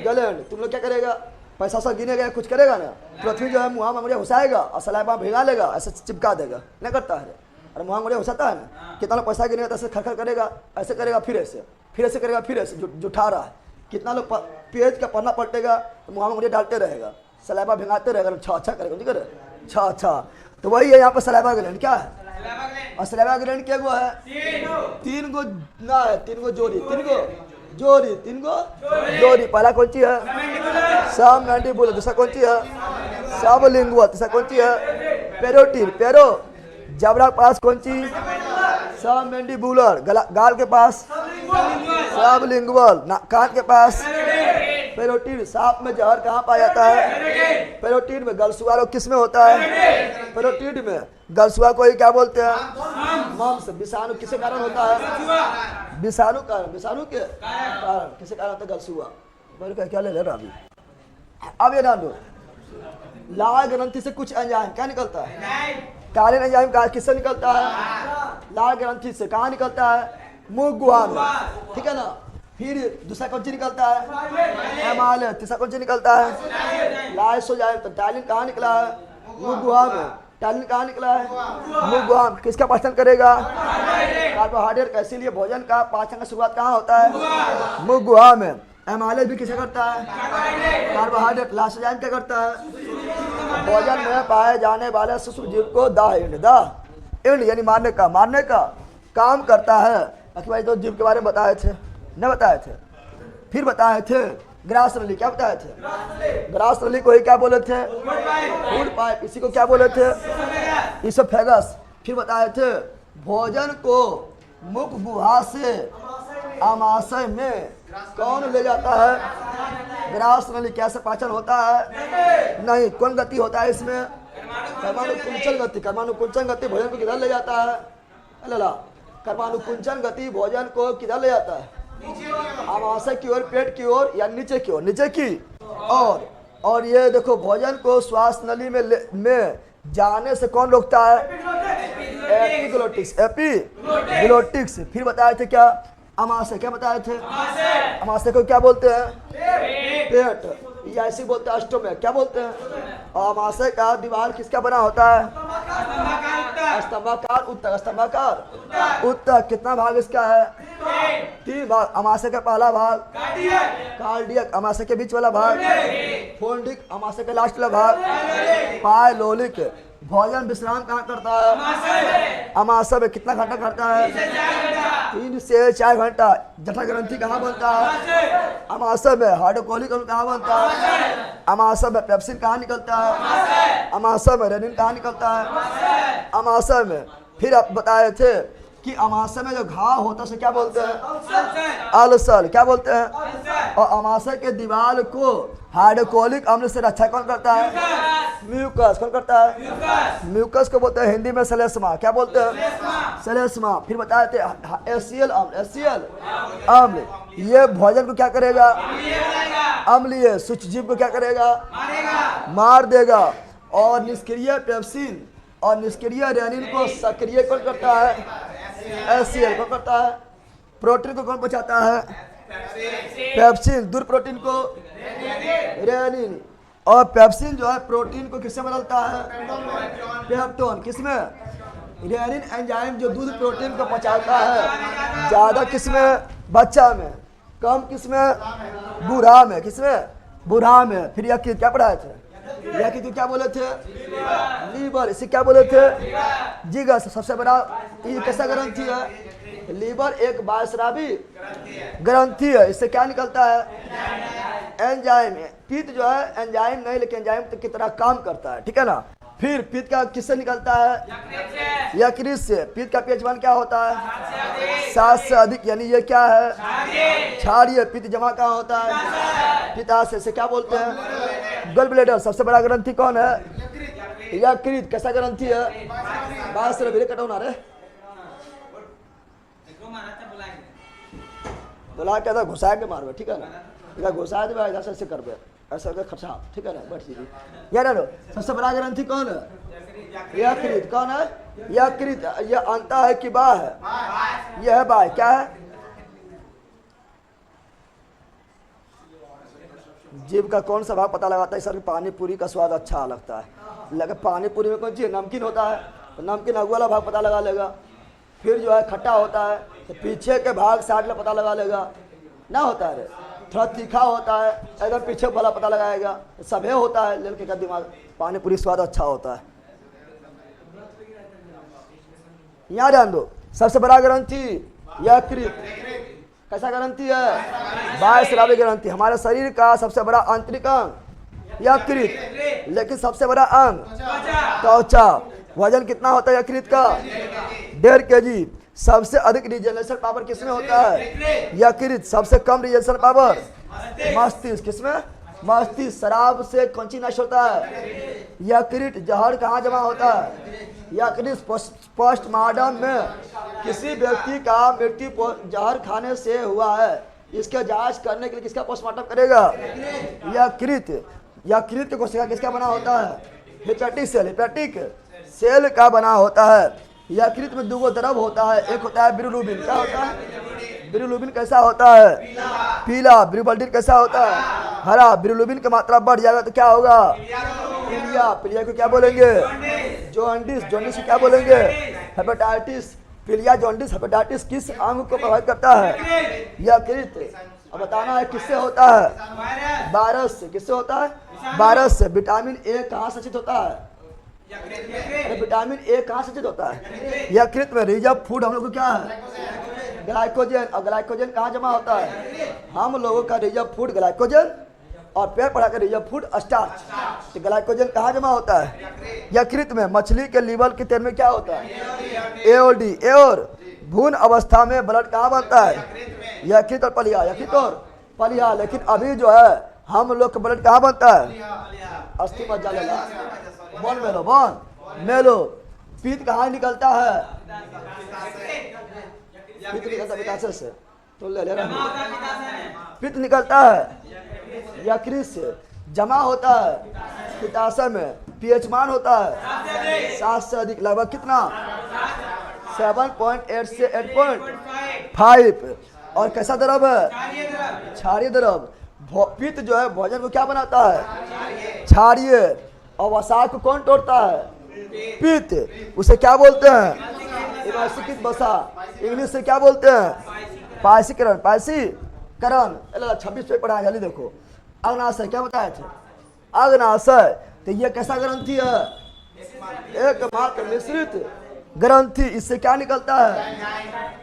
gland. तुम लोग क्या करेगा? पैसा सा गिनेगा, कुछ करेगा ना, पृथ्वी जो है मुँह मंगड़िया घुसाएगा और सलाइवा भिगा लेगा, ऐसे चिपका देगा। नहीं करता है? और मुँह मंगड़िया घुसाता है ना, कितना लोग पैसा गिनेगा तो ऐसे खरखर करेगा, ऐसे करेगा, फिर ऐसे करेगा, फिर ऐसे जुठा रहा है। कितना लोग पेज का पन्ना पलटेगा तो मुँह मंगड़िया डालते रहेगा, सलाइवा भिगाते रहेगा, अच्छा करेगा, ठीक है? अच्छा अच्छा, तो वही है यहाँ पर सलाइवा ग्लैंड क्या है, और सलाइवा ग्लैंड क्या गो है, तीन गो ना है, तीन गो जोड़ी, तीन गो जोड़ी, तीन गो जोड़ी। पहला कौन सी है, सब मैंडिबुलर, दूसरा कौन सी है, सब लिंगुअल, तीसरा कौन सी है, पेरोटिड, पेरो। जबड़ा के पास कौन सी, सब मैंडिबुलर, गाल के पास सब लिंगुअल, कान के पास पेरोटिड। सांप में जहर कहाँ पाया जाता है, पेरोटिड में। गलसुआ रोग किस में होता है, पेरोटिड में। गलसुआ को ही क्या बोलते हैं, मांस। विषाणु किसके कारण होता है, विषाणु कारण, विषाणु के कारण किसके कारण होता है, गलसुआ। मेरे क्या ले रहा अभी। अब ये जान लो, लाल ग्रंथि से कुछ एंजाइम क्या निकलता है, कालीन एंजाइम का किससे निकलता है, लाल ग्रंथि से। कहाँ निकलता है, मुख गुहा में, ठीक है ना। फिर दूसरा कौन सी निकलता है, एमाइल। तीसरा कौन सी निकलता है, लाइसोजाइम। तो टाइलिन कहाँ निकला है, मुख गुहा में। टाइलिन कहाँ निकला है, मुख गुहा में। किसका पाचन करेगा, कार्बोहाइड्रेट का। इसीलिए भोजन का पाचन का शुरुआत कहाँ होता है, मुख गुहा में। एमाइल भी किसे करता है, कार्बोहाइड्रेट। लाइसोजाइम क्या करता है, भोजन में पाए जाने वाले सूक्ष्म जीव को इंड यानी मारने का काम करता है। बाकी भाई तो जीव के बारे में बताए थे, न बताए थे। फिर बताए थे ग्रास नली, क्या बताए थे, ग्रास नली को ही क्या बोले थे, फूड पाइप। इसी को क्या बोले थे, इसोफेगस। फिर बताए थे भोजन को मुख गुहा से आमाशय में कौन ले जाता है, ग्रास नली। कैसे पाचन होता है, नहीं कौन गति होता है इसमें, कर्मानुकुंचन गति। कर्मानुकुंचन गति भोजन को किधर ले जाता है, अल्लाह। कर्मानुकुंचन गति भोजन को किधर ले जाता है, आमाशय की ओर, पेट की ओर या नीचे की ओर, नीचे की। और ये देखो भोजन को श्वास नली में जाने से कौन रोकता है, एपिग्लोटिक्स, एपिग्लोटिक्स। फिर बताए थे क्या, अमाशय। क्या बताए थे, अमाशय को क्या बोलते हैं, पेट, या ऐसे बोलते हैं स्टोमक। क्या बोलते हैं, और अमाशय का दीवार किसका बना होता है, स्तंभाकार, उत्तक, स्तंभाकार उत्तक। कितना भाग इसका है, 3 भाग। अमाशय का पहला भाग कार्डियक, अमाशय के बीच वाला भाग फोल्डिक, अमाशय का लास्ट वाला भाग पाइलोलिक। भोजन विश्राम कहाँ करता है, अमाशय में। कितना घंटा करता है, 3 से 4 घंटा। जठर ग्रंथि कहाँ बनता है, अमाशय में। हाइड्रोकोलिक अम्ल कहाँ बनता है, अमाशय में। पेप्सिन कहाँ निकलता है, अमाशय में। रेनिन कहाँ निकलता है, अमाशय में। फिर आप बताए थे कि अमाशय में जो घाव होता है उसे क्या बोलते हैं, अल्सर। क्या बोलते हैं, और अमाशय के दीवार को हाइड्रोक्लोरिक अम्ल से रक्षा कौन करता है, म्यूकस। कौन करता है, म्यूकस को बोलते हैं हिंदी में श्लेष्मा। क्या बोलते हैं, श्लेष्मा। फिर बताए थे HCl अम्ल, HCl अम्ल। ये भोजन को क्या करेगा, अम्लीय सूक्ष्मजीव को क्या करेगा, मार देगा। और निष्क्रिय पेप्सिन और निष्क्रिय रेनिन को सक्रिय कौन करता है, HCl कौन करता है। प्रोटीन को कौन बचाता है, पेप्सिन। दूर प्रोटीन को रेनिन। और पेप्सिन जो है प्रोटीन को किससे बदलता है, पेप्टोन। किसमें, रेनिन एंजाइम जो दूध प्रोटीन को पचाता है, ज्यादा किसमें, बच्चा में, कम किसमें, बूढ़ा में। किसमें, बूढ़ा में। फिर यह क्या पढ़ाए थे, यह कि क्या बोले थे, लीवर। इसे क्या बोले थे, जिगर। सबसे बड़ा ये कैसा ग्रंथि है, लीवर एक वायस्रावी ग्रंथि है। इससे क्या निकलता है, एंजाइम। पित्त जो है एंजाइम नहीं, लेकिन एंजाइम की तरह काम करता है, ठीक है ना। फिर पित्त का किससे निकलता है, यकृत से। पित्त का pH क्या होता है, 7 से अधिक, यानी ये क्या है, क्षारीय। पित्त जमा कहाँ होता है, पित्ताशय से। क्या बोलते हैं, गल ब्लेडर। सबसे बड़ा ग्रंथि कौन है, यकृत। कैसा ग्रंथि है, वायस्रावी। कटौना रे बुला के घुसा के मारवे, ठीक है ना। इधर घुसा देवे, इधर से ऐसे करवे, ऐसा करके खचा, ठीक है ना। बैठ जाइए यार। लो सबसे बड़ा ग्रंथि कौन है, यकृत। कौन है, यकृत। यह अंता है कि बाह है, यह है बाह। क्या है, जीभ का कौन सा भाग पता लगाता है सर, पानी पूरी का स्वाद अच्छा लगता है। लगे पानी पूरी में कौन चीज नमकीन होता है, तो नमकीन अगुआ वाला भाग पता लगा लेगा। फिर जो है खट्टा होता है तो पीछे के भाग साइड में पता लगा लेगा ना, होता है थोड़ा तीखा होता है एकदम पीछे वाला पता लगाएगा। सभे होता है लड़के का दिमाग, पानी पूरी स्वाद अच्छा होता है। यहाँ ध्यान दो, सबसे बड़ा ग्रंथि यकृत। कैसा ग्रंथि है? बाह्य स्रावी ग्रंथि। हमारे शरीर का सबसे बड़ा आंतरिक अंग यकृत, लेकिन सबसे बड़ा अंग त्वचा। वजन कितना होता है यकृत का? 1.5 kg। सबसे अधिक रिजनरेशन पावर किसमें होता है? यकृत। सबसे कम रिजनरेशन पावर मस्तिष्क। किसमें? मस्तिष्क। शराब से कौन सी नष्ट होता है? यकृत। जहर कहाँ जमा होता है? यकृत। पोस्टमार्टम में किसी व्यक्ति का मृत्यु जहर खाने से हुआ है, इसके जांच करने के लिए किसका पोस्टमार्टम करेगा? यकृत। यकृत की कोशिका किसका बना होता है? Hepatic cell. हेपेटिक सेल का बना होता है। यकृत में 2 द्रव होता है, एक होता है बिलिरुबिन। क्या होता है? बिलिरुबिन कैसा होता है? पीला। बिलिरुबिन कैसा होता है? हरा। बिलिरुबिन की मात्रा बढ़ जाएगा तो क्या होगा? पीलिया। पीलिया को क्या बोलेंगे? जॉन्डिस। जॉन्डिस को क्या बोलेंगे? हेपेटाइटिस। पीलिया, जॉन्डिस, हेपेटाइटिस किस अंग को प्रभावित करता है? यकृत। अब बताना है किससे होता है? वायरस से। किससे होता है? वायरस से। विटामिन ए कहाँ संचित होता है? विटामिन ए कहाँ संचित होता है? यकृत में। रिजर्व फूड हम लोग को क्या है? ग्लाइकोजन। और ग्लाइकोजन कहाँ जमा होता है? हम लोगों का रिजर्व फूड ग्लाइकोजन, और पेड़ पौधा का रिजर्व फूड स्टार्च। तो ग्लाइकोजन कहाँ जमा होता है? यकृत में। मछली के लीवर के तेल में क्या होता है? एओडी। और भ्रूण अवस्था में ब्लड कहाँ बनता है? यकृत और पलिया। यकृत और पलिया। लेकिन अभी जो है हम लोग का ब्लड कहाँ बनता है? अस्थि मज्जा लेला। बोन मेलो, बोन मेलो। पीत कहाँ निकलता है? पीत निकलता है पित्ताशय से। तो ले लेना। पीत निकलता है यकृत से, जमा होता है पित्ताशय में। पीएच मान होता है 7 से अधिक। लगभग कितना? 7.8 से 8.5। और कैसा द्रव है? क्षारीय द्रव। पित्त जो है भोजन को क्या बनाता है? क्षारीय। और वसा को कौन तोड़ता है? पित्त। उसे क्या बोलते हैं? इमासिकित वसा। इंग्लिश से क्या बोलते हैं? पायसीकरण। पायसीकरण 26 पे पढ़ा, जल्दी देखो। अग्नाशय क्या बताए थे? अग्नाशय। तो ये कैसा ग्रंथि है? एकमात्र मिश्रित ग्रंथि। इससे क्या निकलता है?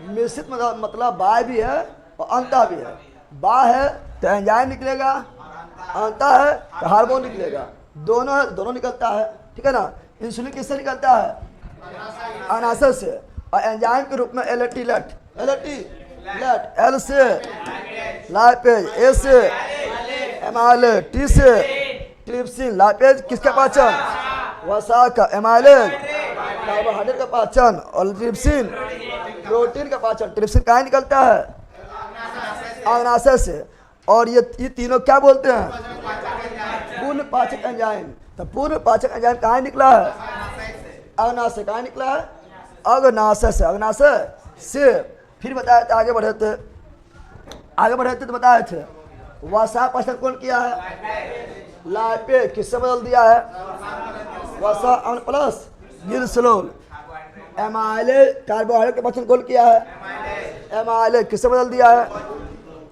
मिश्रित मतलब बाह्य भी है और अंतः भी है। बाह्य है तो एंजाइम निकलेगा, अंतः है तो हार्मोन निकलेगा। दोनों निकलता है, ठीक है ना। इंसुलिन किससे निकलता है? अग्नाशय से। और एंजाइम के रूप में एलटी लेट, एल से लाइपेज, ए से एमाइलेज, टी से ट्रिप्सिन। लाइपेज किसका पाचन? वसा का। एमाइलेज कार्बोहाइड्रेट का पाचन। और ट्रिप्सिन प्रोटीन का पाचन। ट्रिप्सिन कहाँ निकलता है? अग्नाशय से। और ये तीनों क्या बोलते हैं? पूर्ण पाचक एंजाइम। तो पूर्ण पाचक एंजाइम कहाँ निकला है? अग्नाशय। कहाँ निकला है? अग्नाशय से। अग्नाशय से। फिर बताए थे, आगे बढ़े थे तो बताए थे वसा पाचन कौन किया है? लाइपेज। किससे बदल दिया है? वसा अम्ल प्लस गिल्सलोल। एमाइलेज कार्बोहाइड्रेट का पाचन कौन किया है? एमाइलेज। किससे बदल दिया है?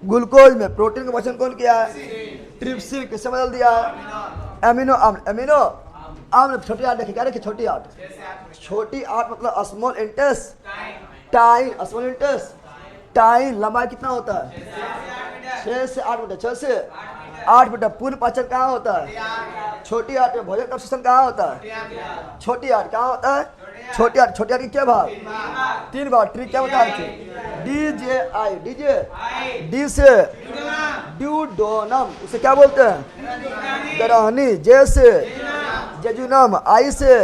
ग्लूकोज में। प्रोटीन का पाचन कौन किया है? ट्रिप्सिन। किससे बदल दिया है? एमिनो अम्ल। एमिनो अम्ल। छोटी आठ देखिए, क्या देखिए? छोटी आठ। छोटी आठ मतलब स्मॉल इंटेस्टाइन। स्मॉल इंटेस्टाइन लंबाई कितना होता है? 6 से 8 मीटर। 6 से 8 मीटर। पूर्ण पाचन कहाँ होता है? छोटी आठ में। भोजन का अवशोषण कहाँ होता है? छोटी आठ। कहाँ होता है? छोटी आठ। छोटी आठ के क्या भाग? 3 भाग। ट्रिक क्या बता रहे थे? DJI। डी से ड्यूडोनम। उसे क्या बोलते हैं? ग्रहणी। जे से जेजुनम। आई से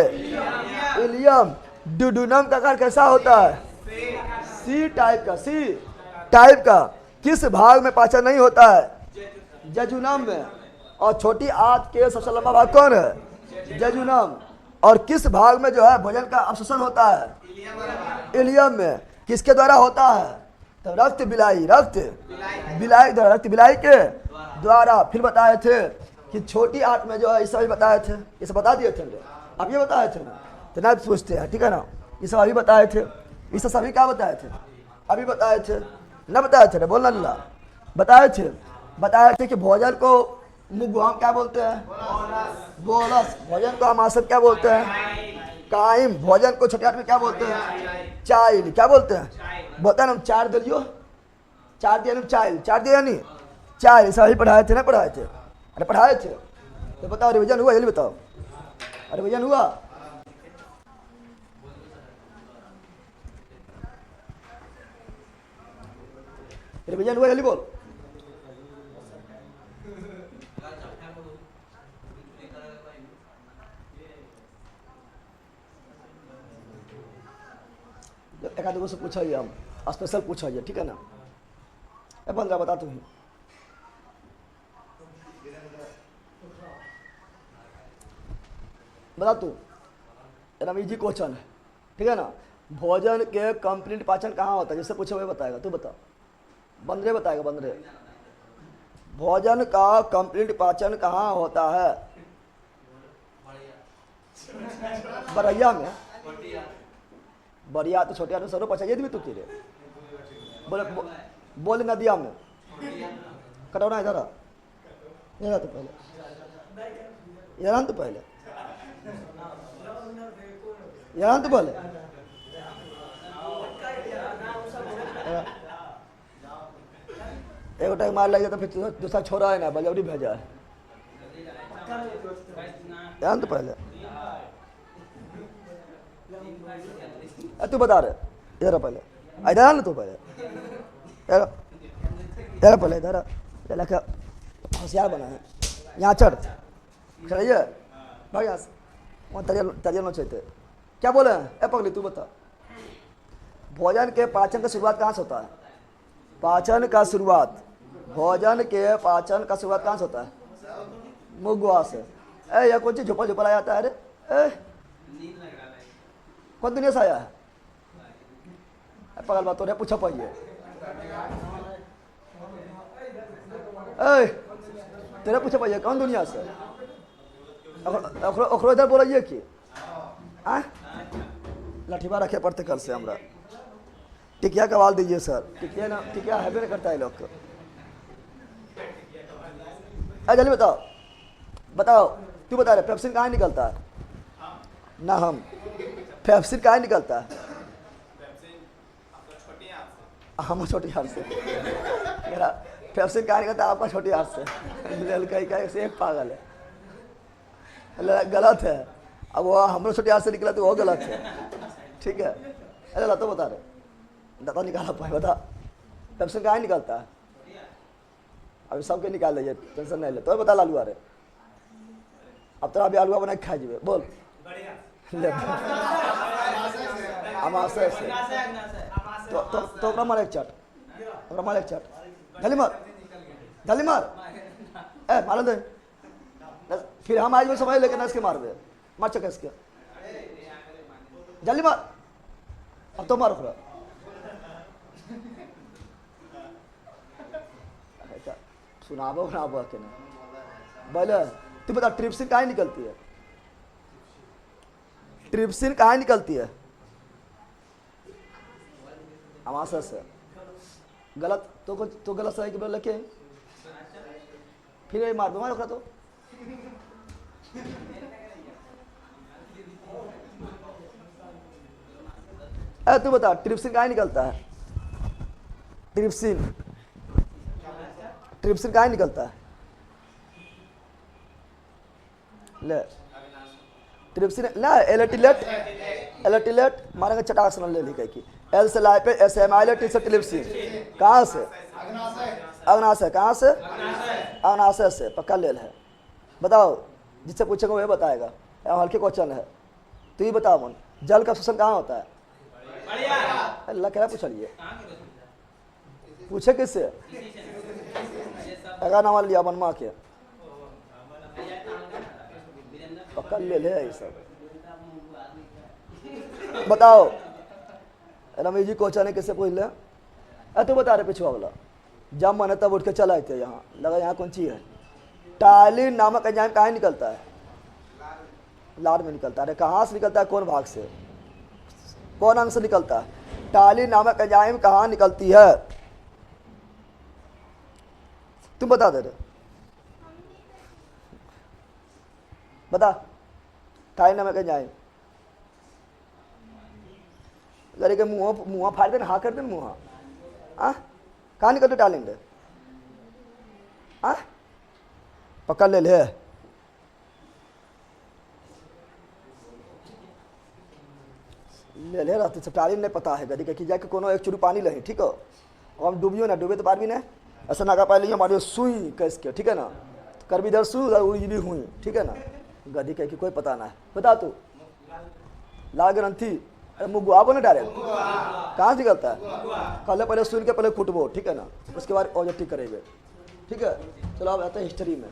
इलियम। ड्यूडोनम का आकार कैसा होता है? सी टाइप का। किस भाग में पाचन नहीं होता है? जेजुनम में। और छोटी आंत के सबसे लंबा भाग कौन है? जेजुनम। और किस भाग में जो है भोजन का अवशोषण होता है? इलियम में। किसके द्वारा होता है? तो रक्त बिलाई के द्वारा। फिर बताए थे कि छोटी आंत में जो है, इस सभी बताए थे, इसे बता दिए थे। अब ये बताए थे ना, तो ना पूछते हैं, ठीक है ना। ये सब अभी बताए थे। इसे सभी क्या बताए थे? अभी बताए थे ना, बताए थे ना, बोलना ला। बताए थे कि भोजन को मुगुआम क्या बोलते हैं? बोलस। भोजन को आमाशय क्या बोलते हैं? काइम। भोजन को छोटी आंत में क्या बोलते हैं? चाइल्ड क्या बोलते हैं, बोलता है ना चार दे दियो, चार दिया नहीं चाइल्ड, चार दिया नहीं चाइल्ड, सही पढ़ाए थे ना पढ़ाए थे, अरे पढ़ाए थे तो बताओ रिवीजन हुआ, जल्दी बताओ, अरे रिवीजन हुआ, रिवीजन हुआ जल्दी बोल। एक आध से पूछा ही हम स्पेशल पूछा ही, ठीक है ना। ए बंदा बता तू ही, बता तू, एकदम इजी क्वेश्चन है, ठीक है ना। भोजन के कंप्लीट पाचन कहाँ होता है, जिससे पूछे वही बताएगा, तू बता, बंदरे बताएगा, बंदरे। भोजन का कंप्लीट पाचन कहाँ होता है, बरैया में, बढ़िया तो छोटे आदमी सरो पचा भी तू कीरे बोले बोले नदिया में कटौना इधर इधर तो पहले इधर तो पहले यहाँ तो बोले एक टाइम मार लग जाता फिर दूसरा छोरा है ना बजौरी भेजा है, यहाँ तो पहले तू बता रहे इधर पहले, इधर ना तू पहले इधर पहले इधर क्या होशियार बना है, यहाँ चढ़ खड़िए भाई यहाँ से वहाँ तरियल न चाहते क्या बोले हैं। ए पगली तू बता, भोजन के पाचन का शुरुआत कहाँ से होता है, पाचन का शुरुआत, भोजन के पाचन का शुरुआत कहाँ से होता है, मुगवा से। ए यह कौन सी झोपा झोपा जाता है, अरे कौन दुनिया से आया है, पगल बात हो रहा है, पूछा पाइए तेरा पूछा पाइए कौन दुनिया से, ओखरो इधर बोलिए कि लाठीबा रखे पड़ते कल से हमरा, टिकिया कवाल दीजिए सर, टिकिया ना टिकिया हैबे नहीं करता है लोग को। जल्दी बताओ बताओ, तू बता रहे पेप्सिन कहाँ निकलता है, ना हम पेप्सिन कहाँ निकलता है, हम छोटी हाथ से, मेरा पेप्सिन कहाँ निकलता है, आपका छोटी हाथ से, कहीं से एक पागल है, गलत है, अब वो हम छोटी हाथ से निकला तो वो गलत है, ठीक है। अरे ला तो बता रहे दादा निकाला पाए, बता पेप्सिन कहाँ निकलता है, अभी सबके निकाल लीजिए टेंशन नहीं ले, तो बता लालू अरे अब तो अभी आलूआ बना के खा जीवे बोल अमाशय से तो मार एक चट, मार एक चट, जल्दी मार ए मार दे, फिर हम आज भी समझ लेके नस के मार दे, मार चके इसके जल्दी मार, अब तो मार खुला सुनाबो बनाबो के ना बोले। तू बता ट्रिप्सिन कहाँ निकलती है, ट्रिप्सिन कहाँ निकलती है, अमाशय से, गलत तो गलत सही के बोल लेके फिर मार दो, मार रखा तो तू बता ट्रिप्सिन कहाँ निकलता है, ट्रिप्सिन ट्रिप्सिन कहाँ निकलता है, ले ट्रिप्सिन ना एलेटिलेट मारेंगे चटाक ले ली की एल से लाए पे एस एम आई से ट्रिप्सिन कहाँ से, अग्नाशय, कहाँ से अग्नाशय से, पक्का ले है। बताओ जिससे पूछेगा वह बताएगा, हल्के क्वेश्चन है, तो ये बताओ मन जल का शोषण कहाँ होता है, अल्लाह क्या पूछिए, पूछे किससे, अगर नाम लिया बनवा के पक्का ले ले ये सब। बताओ रमेश जी क्वेश्चन है किससे पूछ ले, तू बता रहे पिछुआ वाला, जब मन तब उठ के चलाए थे, यहाँ लगा यहाँ कौन सी है, टालिन नामक एंजाइम कहाँ निकलता है, लार में निकलता है, कहाँ से निकलता है, कौन भाग से, कौन अंग से निकलता है, टालिन नामक एंजाइम कहाँ निकलती है, तुम बता दे रहे बता, टालिन नामक एंजाइम गरी के मुँह फाड़ दे, हाँ कर दे मुँह। कहाँ निकल टैलेंट? पकड़ ले रहती सब टाली नहीं पता है गरी के कि जाके कोनो एक चुरू पानी लही, ठीक है। और हम डूबियो ना, डूबे तो पार भी नहीं, ऐसा ना कर पाए हमारे सुई कैस के, ठीक है ना, कर भी इधर सु उड़ी भी हुई, ठीक है ना। गधी कह कि कोई पता ना है, बता तू लाल ग्रंथि, अरे मुँह गुआबो ना डायरेक्ट, कहाँ से निकलता है? कल पहले सुन के पहले कुटबो, ठीक है ना, उसके बाद ऑब्जेक्टिव करेंगे, ठीक है। चलो अब आते हैं हिस्ट्री में।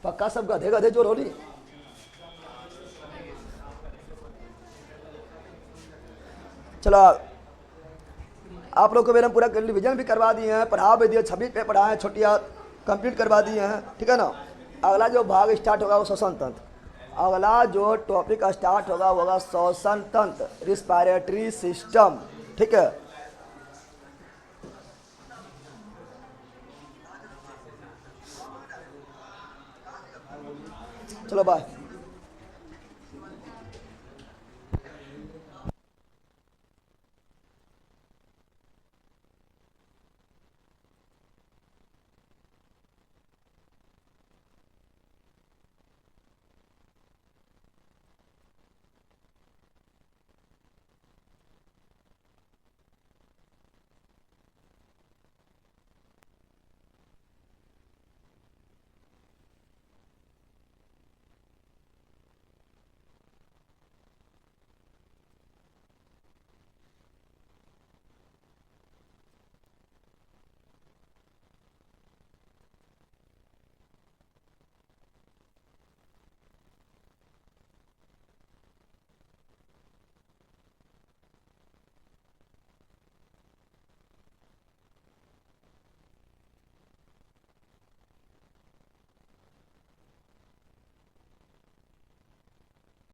पक्का सब गधे गधे जोर होली। चलो आप लोग को मैंने पूरा रिविजन भी करवा दिए हैं, पढ़ा भी दिए, 26 पे पढ़ाए हैं, छुट्टियाँ कंप्लीट करवा दिए हैं, ठीक है ना। अगला जो भाग स्टार्ट होगा वो श्वसन तंत्र। अगला जो टॉपिक स्टार्ट होगा वो होगा श्वसन तंत्र, रिस्पायरेटरी सिस्टम, ठीक है। चलो बाय।